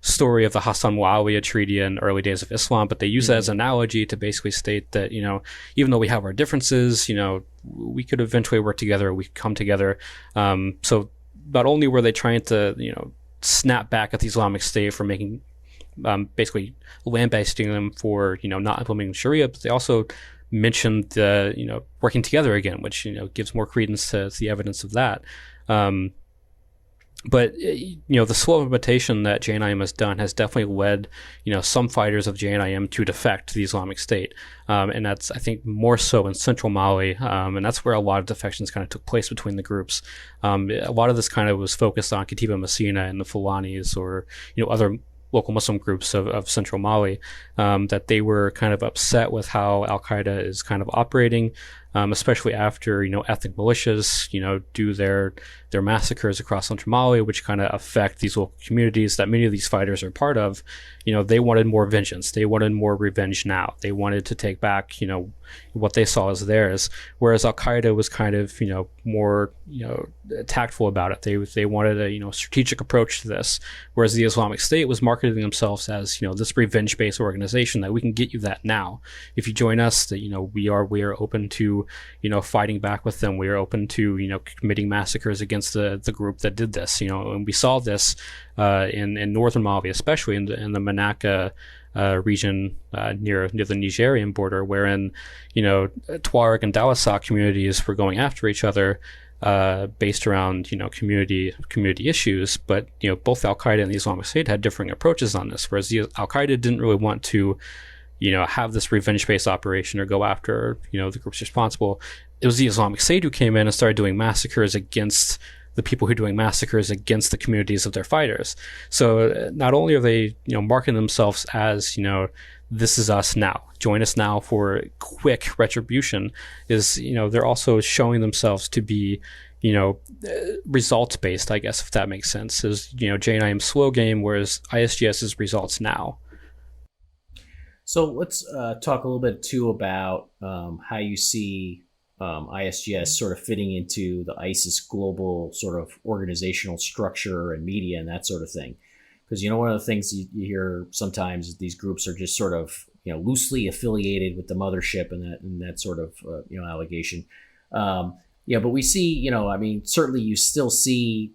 story of the Hassan Muawiyah treaty in early days of Islam, but they use that as an analogy to basically state that, even though we have our differences, we could eventually work together, we could come together. So not only were they trying to, snap back at the Islamic State for making, basically lambasting them for, not implementing Sharia, but they also mentioned the, working together again, which, gives more credence to the evidence of that. But, the slow implementation that JNIM has done has definitely led, some fighters of JNIM to defect to the Islamic State. And that's, I think, more so in central Mali. And that's where a lot of defections kind of took place between the groups. A lot of this kind of was focused on Katiba Messina and the Fulanis or, other local Muslim groups of central Mali, that they were kind of upset with how Al-Qaeda is kind of operating, especially after, ethnic militias, do their massacres across central Mali, which kind of affect these local communities that many of these fighters are part of. They wanted more vengeance. They wanted more revenge now. They wanted to take back, what they saw as theirs, whereas Al-Qaeda was kind of, more, tactful about it. They wanted a, strategic approach to this, whereas the Islamic State was marketing themselves as, this revenge-based organization that we can get you that now. If you join us, that, we are open to, fighting back with them. We are open to, committing massacres against the group that did this, and we saw this in northern Mali, especially in the Manaka region near the Nigerian border, wherein Tuareg and Dawasak communities were going after each other based around community issues. But both Al Qaeda and the Islamic State had differing approaches on this. Whereas Al Qaeda didn't really want to have this revenge-based operation or go after the groups responsible. It was the Islamic State who came in and started doing massacres against the people who are doing massacres against the communities of their fighters. So not only are they, marketing themselves as, this is us now, join us now for quick retribution, is, they're also showing themselves to be, results based, I guess, if that makes sense. Is, JNIM's slow game, whereas ISGS is results now. So let's talk a little bit too about how you see ISGS sort of fitting into the ISIS global sort of organizational structure and media and that sort of thing. Because, one of the things you hear sometimes is these groups are just sort of, loosely affiliated with the mothership and that sort of, allegation. But we see, certainly you still see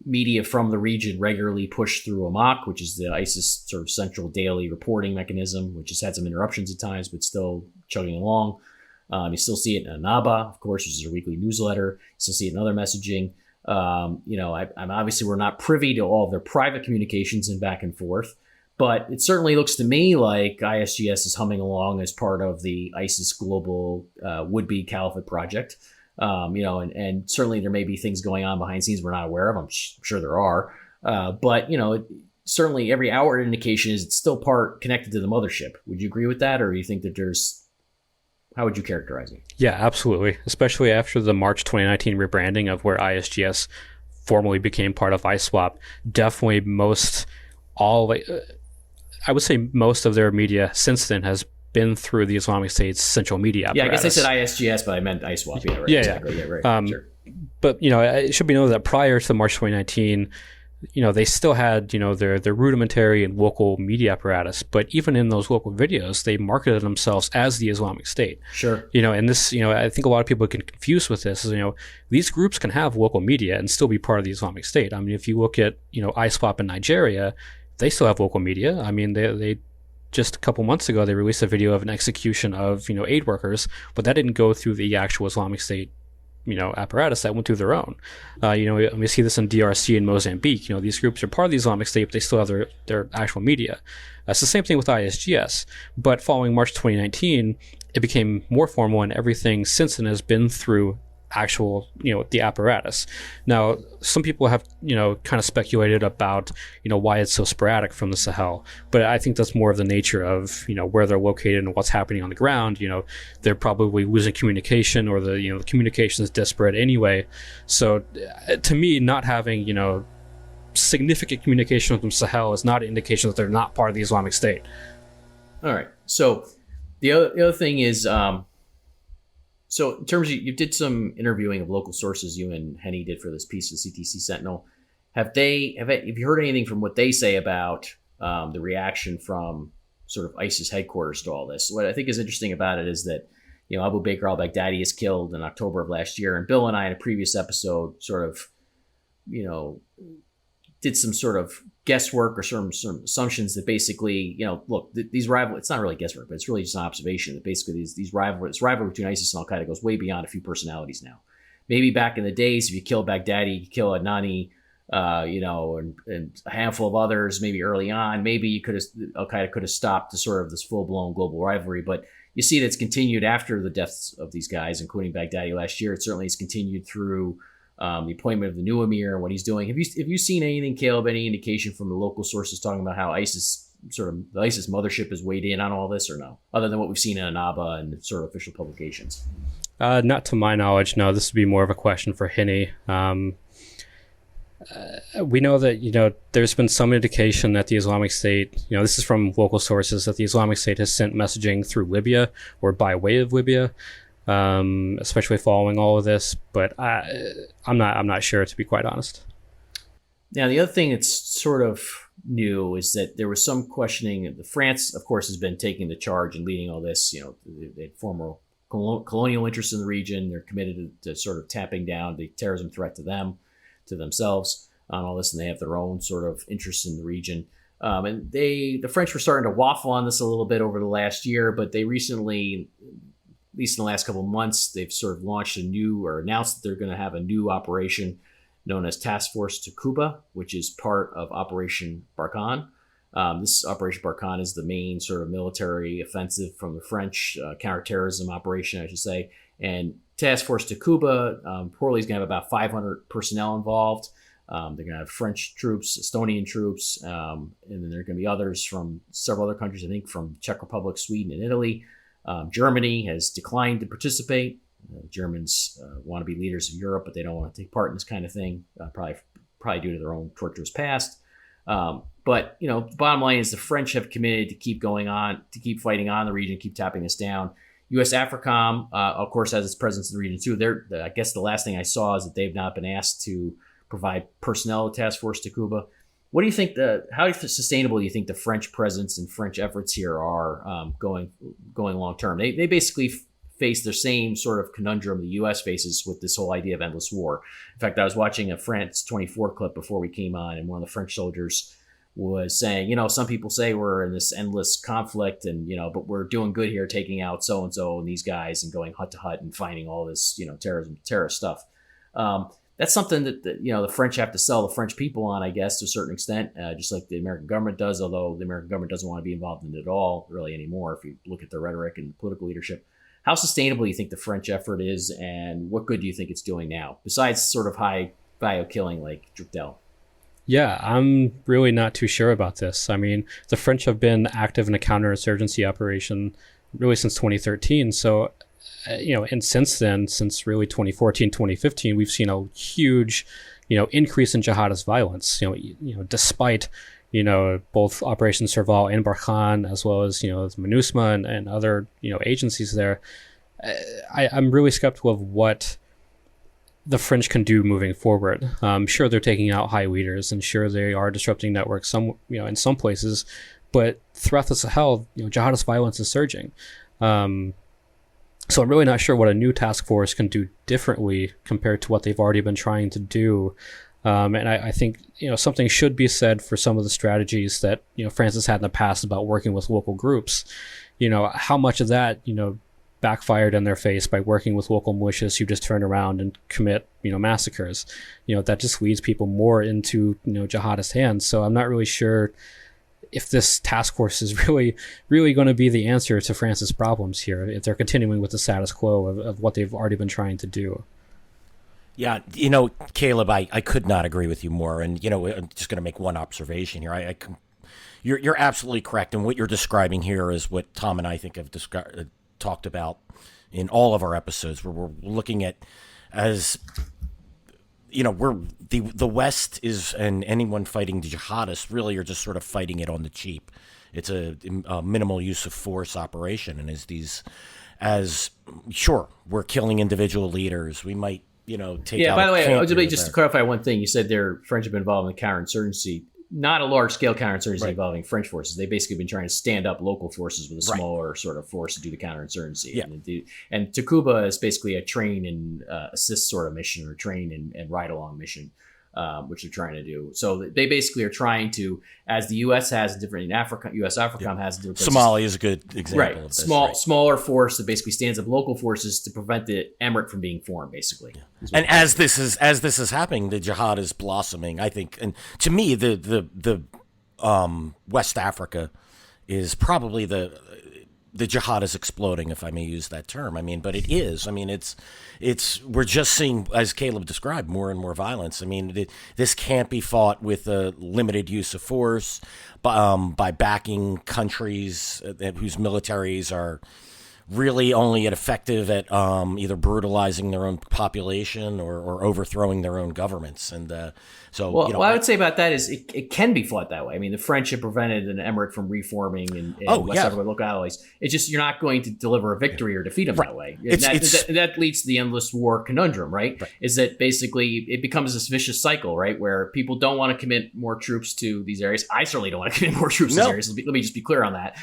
media from the region regularly push through Amaq, which is the ISIS sort of central daily reporting mechanism, which has had some interruptions at times, but still chugging along. You still see it in Anaba, of course, which is a weekly newsletter. You still see it in other messaging. I'm obviously we're not privy to all of their private communications and back and forth, but it certainly looks to me like ISGS is humming along as part of the ISIS global would-be caliphate project. And certainly there may be things going on behind the scenes we're not aware of. I'm sure there are. But certainly every outward indication is it's still part connected to the mothership. Would you agree with that? Or do you think that how would you characterize it? Yeah, absolutely. Especially after the March 2019 rebranding of where ISGS formally became part of ISWAP, definitely I would say most of their media since then has been through the Islamic State's central media apparatus. Yeah, I guess I said ISGS, but I meant ISWAP. Yeah, right. Yeah, exactly. Yeah, right. Sure. But, it should be noted that prior to March 2019, they still had, their rudimentary and local media apparatus. But even in those local videos, they marketed themselves as the Islamic State. Sure. And this, I think a lot of people get confused with this. These groups can have local media and still be part of the Islamic State. I mean, if you look at, ISWAP in Nigeria, they still have local media. I mean, they just a couple months ago, they released a video of an execution of, aid workers, but that didn't go through the actual Islamic State apparatus. That went through their own. We see this in DRC and Mozambique. These groups are part of the Islamic State, but they still have their actual media. It's the same thing with ISGS. But following March 2019, it became more formal, and everything since then has been through actual, the apparatus. Now, some people have, kind of speculated about, why it's so sporadic from the Sahel, but I think that's more of the nature of, where they're located and what's happening on the ground. They're probably losing communication, or the communication is disparate anyway. So to me, not having, significant communication from Sahel is not an indication that they're not part of the Islamic State. All right. So the other thing is, so in terms of, you did some interviewing of local sources, you and Henny did for this piece of CTC Sentinel. Have you heard anything from what they say about the reaction from sort of ISIS headquarters to all this? What I think is interesting about it is that, Abu Bakr al-Baghdadi is killed in October of last year. And Bill and I in a previous episode sort of, did some sort of guesswork or some assumptions that basically, look, these rival, it's not really guesswork, but it's really just an observation that basically this rivalry between ISIS and Al-Qaeda goes way beyond a few personalities now. Maybe back in the days, if you kill Baghdadi, you kill Adnani, and a handful of others, maybe early on, maybe Al-Qaeda could have stopped the sort of this full-blown global rivalry. But you see that it's continued after the deaths of these guys, including Baghdadi last year. It certainly has continued through the appointment of the new emir and what he's doing. Have you seen anything, Caleb, any indication from the local sources talking about how the ISIS mothership has weighed in on all this, or no? Other than what we've seen in Anaba and sort of official publications? Not to my knowledge, no. This would be more of a question for Henny. We know that, there's been some indication that the Islamic State, this is from local sources, that the Islamic State has sent messaging through Libya or by way of Libya, especially following all of this. But I'm not sure, to be quite honest. Now, the other thing that's sort of new is that there was some questioning. France, of course, has been taking the charge and leading all this. They had former colonial interests in the region. They're committed to sort of tapping down the terrorism threat to themselves on all this, and they have their own sort of interests in the region. And the French were starting to waffle on this a little bit over the last year, but they recently, at least in the last couple of months, they've sort of launched announced that they're going to have a new operation known as Task Force Takuba, which is part of Operation Barkhane. This Operation Barkhane is the main sort of military offensive from the French counterterrorism operation, I should say. And Task Force Takuba, reportedly is going to have about 500 personnel involved. They're going to have French troops, Estonian troops, and then there are going to be others from several other countries, I think from Czech Republic, Sweden, and Italy. Germany has declined to participate. Germans want to be leaders of Europe, but they don't want to take part in this kind of thing, probably due to their own torturous past. But the bottom line is the French have committed to keep going on, to keep fighting on the region, keep tapping this down. U.S. AFRICOM, of course, has its presence in the region too. I guess the last thing I saw is that they've not been asked to provide personnel to Task Force Takuba. What do you think? How sustainable do you think the French presence and French efforts here are going long term? They basically face the same sort of conundrum the U.S. faces with this whole idea of endless war. In fact, I was watching a France 24 clip before we came on, and one of the French soldiers was saying, some people say we're in this endless conflict and, but we're doing good here, taking out so-and-so and these guys and going hut to hut and finding all this, terrorist stuff. That's something that the French have to sell the French people on, I guess, to a certain extent, just like the American government does, although the American government doesn't want to be involved in it at all really anymore if you look at their rhetoric and political leadership. How sustainable do you think the French effort is, and what good do you think it's doing now, besides sort of high-value killing like Drukdel? Yeah, I'm really not too sure about this. I mean, the French have been active in a counterinsurgency operation really since 2013, so and since then, since really 2014, 2015, we've seen a huge, increase in jihadist violence. Despite, both Operation Serval and Barkhane, as well as MINUSMA and other agencies there. I'm really skeptical of what the French can do moving forward. Sure, they're taking out high leaders, and sure they are disrupting networks in some places, but throughout the Sahel, jihadist violence is surging. So I'm really not sure what a new task force can do differently compared to what they've already been trying to do. And I think, something should be said for some of the strategies that, France has had in the past about working with local groups. How much of that, backfired in their face by working with local militias who just turn around and commit, massacres. That just leads people more into, jihadist hands. So I'm not really sure if this task force is really going to be the answer to France's problems here, if they're continuing with the status quo of what they've already been trying to do. Yeah, Caleb, I could not agree with you more. And, I'm just going to make one observation here. You're absolutely correct. And what you're describing here is what Tom and I think have talked about in all of our episodes, where we're looking at as... we're the West is, and anyone fighting the jihadists really are just sort of fighting it on the cheap. It's a minimal use of force operation, and sure, we're killing individual leaders. We might, take. Yeah. By the way, just to clarify one thing, you said their French have been involved in the counterinsurgency. Not a large-scale counterinsurgency involving French forces. They've basically been trying to stand up local forces with a smaller sort of force to do the counterinsurgency. Yeah. And Takuba is basically a train and assist sort of mission, or train and ride-along mission, which they're trying to do. So they basically are trying to, as the U.S. has different in Africa, U.S. AFRICOM has different places. Somalia is a good example of this. Smaller force that basically stands up local forces to prevent the emirate from being formed, basically. Yeah. And as this is happening, the jihad is blossoming, I think. And to me, the West Africa is probably the jihad is exploding, if I may use that term. I mean, but it is. I mean, we're just seeing, as Caleb described, more and more violence. I mean, this can't be fought with a limited use of force, by backing countries whose militaries are really only effective at either brutalizing their own population or overthrowing their own governments. And what I would say about that is it can be fought that way. I mean, the French have prevented an emirate from reforming in West Africa with local allies. It's just you're not going to deliver a victory or defeat them that way. That leads to the endless war conundrum, right? Is that basically it becomes this vicious cycle, right? Where people don't want to commit more troops to these areas. I certainly don't want to commit more troops to these areas. Let me just be clear on that.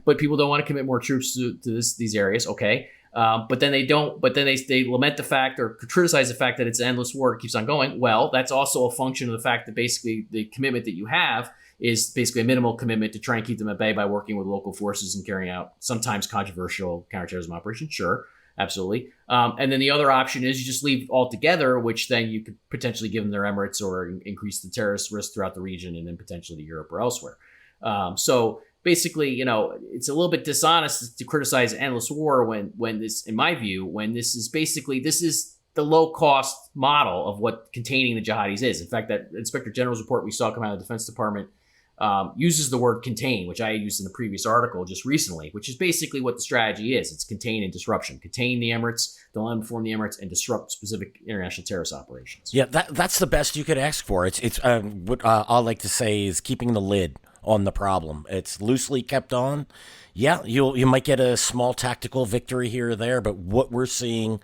But people don't want to commit more troops to these areas. Okay. But then they don't. But then they lament the fact or criticize the fact that it's an endless war. It keeps on going. Well, that's also a function of the fact that basically the commitment that you have is basically a minimal commitment to try and keep them at bay by working with local forces and carrying out sometimes controversial counterterrorism operations. Sure, absolutely. And then the other option is you just leave altogether, which then you could potentially give them their emirates or increase the terrorist risk throughout the region and then potentially to Europe or elsewhere. So basically, it's a little bit dishonest to criticize endless war when this, in my view, when this is the low-cost model of what containing the jihadis is. In fact, that Inspector General's report we saw come out of the Defense Department uses the word contain, which I used in the previous article just recently, which is basically what the strategy is. It's contain and disruption. Contain the emirates, don't let them form the emirates, and disrupt specific international terrorist operations. Yeah, that's the best you could ask for. It's what I like to say is keeping the lid on the problem. It's loosely kept on. Yeah, you might get a small tactical victory here or there, but what we're seeing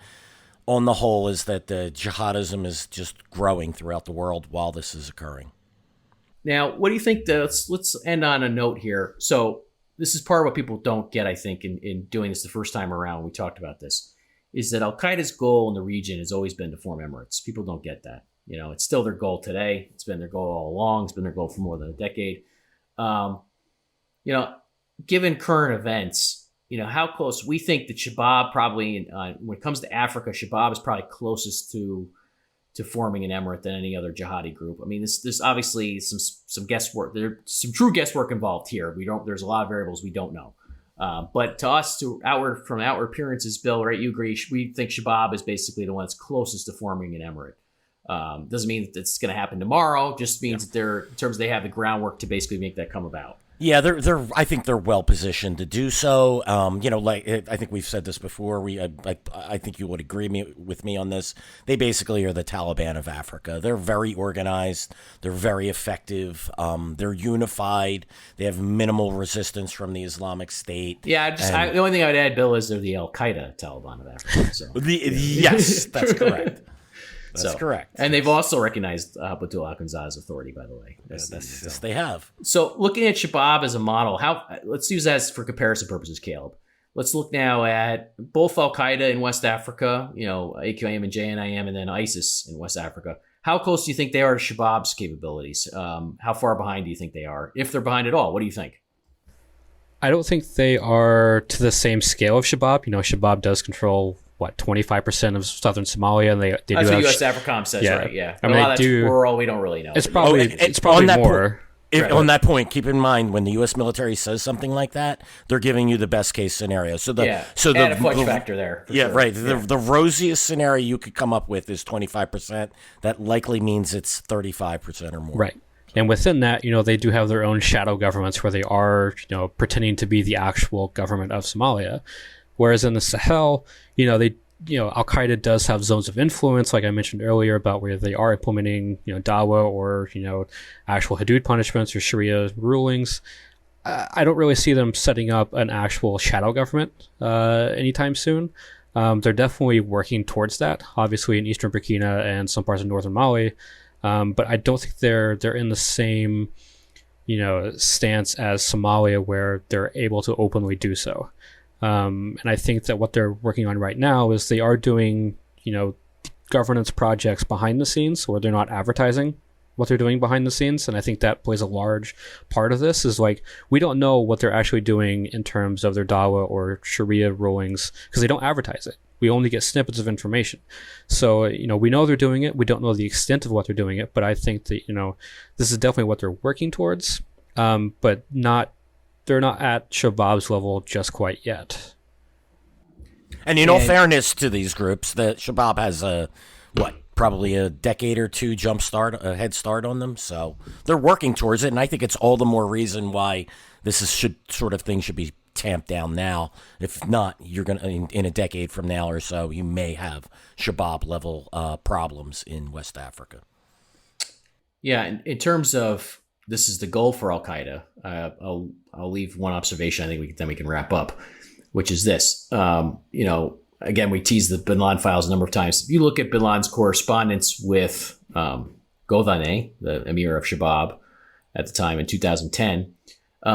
on the whole is that the jihadism is just growing throughout the world while this is occurring. Now, what do you think? Let's end on a note here. So this is part of what people don't get, I think, in doing this the first time around. We talked about this, is that Al-Qaeda's goal in the region has always been to form emirates. People don't get that. It's still their goal today. It's been their goal all along. It's been their goal for more than a decade. Given current events, how close we think that Shabab probably, when it comes to Africa, Shabab is probably closest to forming an emirate than any other jihadi group. I mean, there's obviously some guesswork. There's some true guesswork involved here. There's a lot of variables we don't know. But to us, from outward appearances, Bill, right? You agree? We think Shabab is basically the one that's closest to forming an emirate. Doesn't mean that it's going to happen tomorrow. Just means that in terms of they have the groundwork to basically make that come about. Yeah, I think they're well positioned to do so. I think we've said this before. I think you would agree with me on this. They basically are the Taliban of Africa. They're very organized. They're very effective. They're unified. They have minimal resistance from the Islamic State. Yeah, the only thing I would add, Bill, is they're the Al Qaeda Taliban of Africa. So. Yes, that's correct. That's correct. And they've also recognized Batul Al-Qanzah's authority, by the way. Yes, they have. So looking at Shabab as a model, let's use that for comparison purposes, Caleb. Let's look now at both Al-Qaeda in West Africa, AQIM and JNIM, and then ISIS in West Africa. How close do you think they are to Shabab's capabilities? How far behind do you think they are? If they're behind at all, what do you think? I don't think they are to the same scale of Shabab. Shabab does control 25% of southern Somalia, and they do that's have what US Africom says, right? Yeah, I mean, a lot of that's rural. We don't really know. It's probably more. On that point, keep in mind when the U.S. military says something like that, they're giving you the best case scenario. So the fudge factor there. Sure. Right. The rosiest scenario you could come up with is 25%. That likely means it's 35% or more. Right. And within that, they do have their own shadow governments where they are, pretending to be the actual government of Somalia. Whereas in the Sahel, Al-Qaeda does have zones of influence, like I mentioned earlier, about where they are implementing, Dawa or, actual Hudud punishments or Sharia rulings. I don't really see them setting up an actual shadow government anytime soon. They're definitely working towards that, obviously in eastern Burkina and some parts of northern Mali. But I don't think they're in the same, stance as Somalia where they're able to openly do so. And I think that what they're working on right now is they are doing, governance projects behind the scenes where they're not advertising what they're doing behind the scenes. And I think that plays a large part of this is we don't know what they're actually doing in terms of their Dawa or Sharia rulings because they don't advertise it. We only get snippets of information. So, we know they're doing it. We don't know the extent of what they're doing it, but I think that, this is definitely what they're working towards, but they're not at Shabab's level just quite yet. And in all fairness to these groups, the Shabab has probably a decade or two a head start on them. So they're working towards it. And I think it's all the more reason why sort of thing should be tamped down now. If not, you're going to, in a decade from now or so, you may have Shabab level problems in West Africa. Yeah. In terms of, this is the goal for Al-Qaeda. I'll leave one observation. I think we can wrap up, which is this. Again, we teased the Bin Laden files a number of times. If you look at Bin Laden's correspondence with Ghodane, the emir of Shabab at the time in 2010,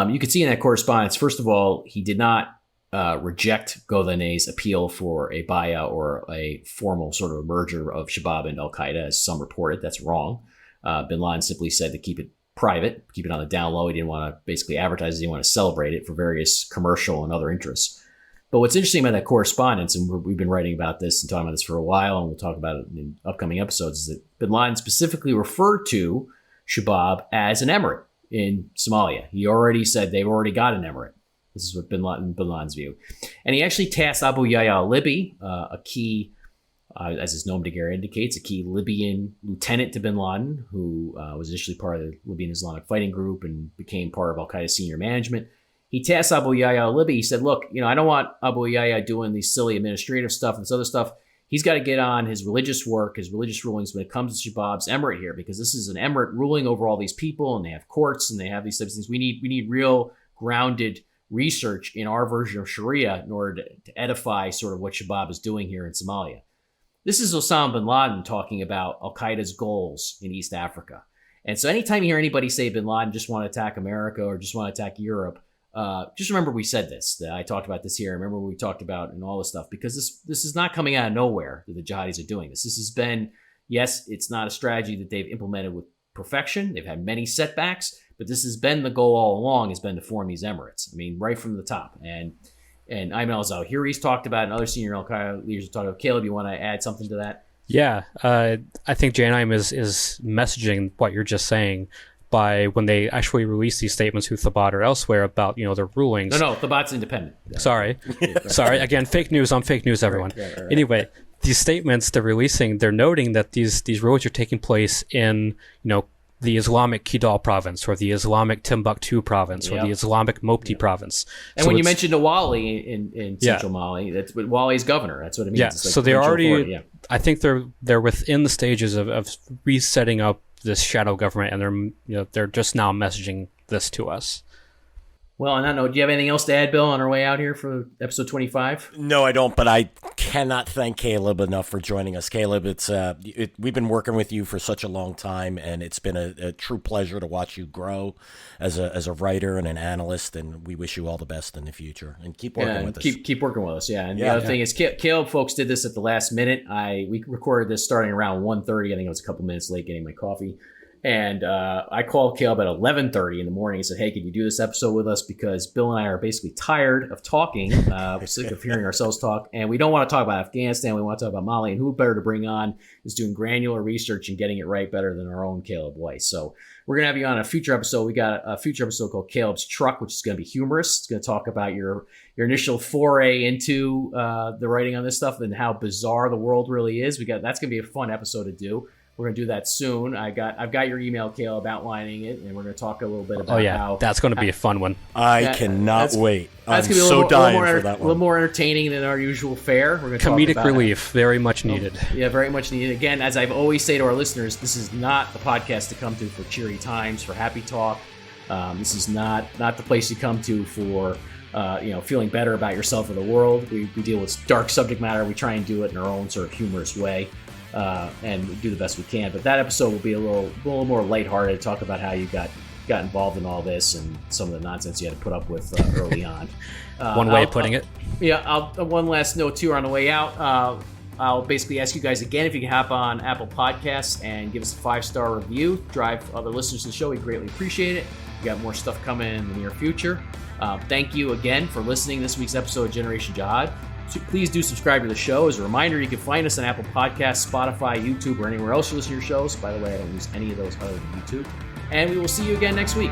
you could see in that correspondence, first of all, he did not reject Ghodane's appeal for a baya or a formal sort of merger of Shabab and Al-Qaeda, as some reported. That's wrong. Bin Laden simply said to keep it private, keep it on the down low. He didn't want to basically advertise it. He didn't want to celebrate it for various commercial and other interests. But what's interesting about that correspondence, and we've been writing about this and talking about this for a while, and we'll talk about it in upcoming episodes, is that Bin Laden specifically referred to Shabab as an emirate in Somalia. He already said they've already got an emirate. This is what Bin Laden's view. And he actually tasked Abu Yahya al-Libi, a key, as his nom de guerre indicates, a key Libyan lieutenant to Bin Laden, who was initially part of the Libyan Islamic Fighting Group and became part of Al-Qaeda senior management. He tasked Abu Yahya al-Libi. He said, look, I don't want Abu Yahya doing these silly administrative stuff and this other stuff. He's got to get on his religious work, his religious rulings when it comes to Shabab's emirate here, because this is an emirate ruling over all these people, and they have courts and they have these types of things. We need real grounded research in our version of Sharia in order to edify sort of what Shabab is doing here in Somalia. This is Osama bin Laden talking about Al-Qaeda's goals in East Africa. And so anytime you hear anybody say bin Laden just want to attack America or just want to attack Europe, just remember we said this, that I talked about this here. Remember we talked about and all this stuff, because this is not coming out of nowhere that the jihadis are doing this. This has been, yes, it's not a strategy that they've implemented with perfection. They've had many setbacks, but this has been the goal all along, has been to form these emirates. I mean, right from the top. And Ayman al-Zawahiri's talked about, and other senior al-Qaeda leaders have talked about. Caleb, you want to add something to that? Yeah, I think J&IM is messaging what you're just saying by when they actually release these statements through Thabat or elsewhere about, their rulings. No, Thabat's independent. Sorry. Again, fake news on fake news, everyone. Right. Anyway, these statements they're releasing, they're noting that these rulings are taking place in, the Islamic Kidal province, or the Islamic Timbuktu province, or the Islamic Mopti province. And so when you mentioned Wali in central Mali, that's what Wali's governor. That's what it means. Yeah, like so they're already, I think they're within the stages of resetting up this shadow government, and they're just now messaging this to us. Well, on that note, do you have anything else to add, Bill, on our way out here for episode 25? No, I don't, but I cannot thank Caleb enough for joining us. Caleb, we've been working with you for such a long time, and it's been a true pleasure to watch you grow as a writer and an analyst, and we wish you all the best in the future. And keep working with us. Keep working with us, And the other thing is, Caleb, folks, did this at the last minute. We recorded this starting around 1:30. I think I was a couple minutes late getting my coffee. And I called Caleb at 11:30 in the morning and said, hey, can you do this episode with us? Because Bill and I are basically tired of talking. We're sick of hearing ourselves talk. And we don't want to talk about Afghanistan. We want to talk about Mali. And who better to bring on is doing granular research and getting it right better than our own Caleb Weiss. So we're going to have you on a future episode. We got a future episode called Caleb's Truck, which is going to be humorous. It's going to talk about your initial foray into the writing on this stuff and how bizarre the world really is. That's going to be a fun episode to do. We're going to do that soon. I've got your email, Caleb, outlining it, and we're going to talk a little bit about how... that's going to be a fun one. I cannot wait. That's going to be so dying for that one. A little more entertaining than our usual fare. We're going to Comedic relief, very much needed. Yeah, very much needed. Again, as I've always say to our listeners, this is not the podcast to come to for cheery times, for happy talk. This is not the place you come to for... feeling better about yourself or the world. We deal with dark subject matter. We try and do it in our own sort of humorous way. And we do the best we can. But that episode will be a little more lighthearted, talk about how you got involved in all this and some of the nonsense you had to put up with early on. One way of putting it. One last note, too, on the way out. I'll basically ask you guys again if you can hop on Apple Podcasts and give us a 5-star review. Drive other listeners to the show. We greatly appreciate it. We got more stuff coming in the near future. Thank you again for listening to this week's episode of Generation Jihad. So please do subscribe to the show. As a reminder, you can find us on Apple Podcasts, Spotify, YouTube, or anywhere else you listen to your shows. By the way, I don't use any of those other than YouTube. And we will see you again next week.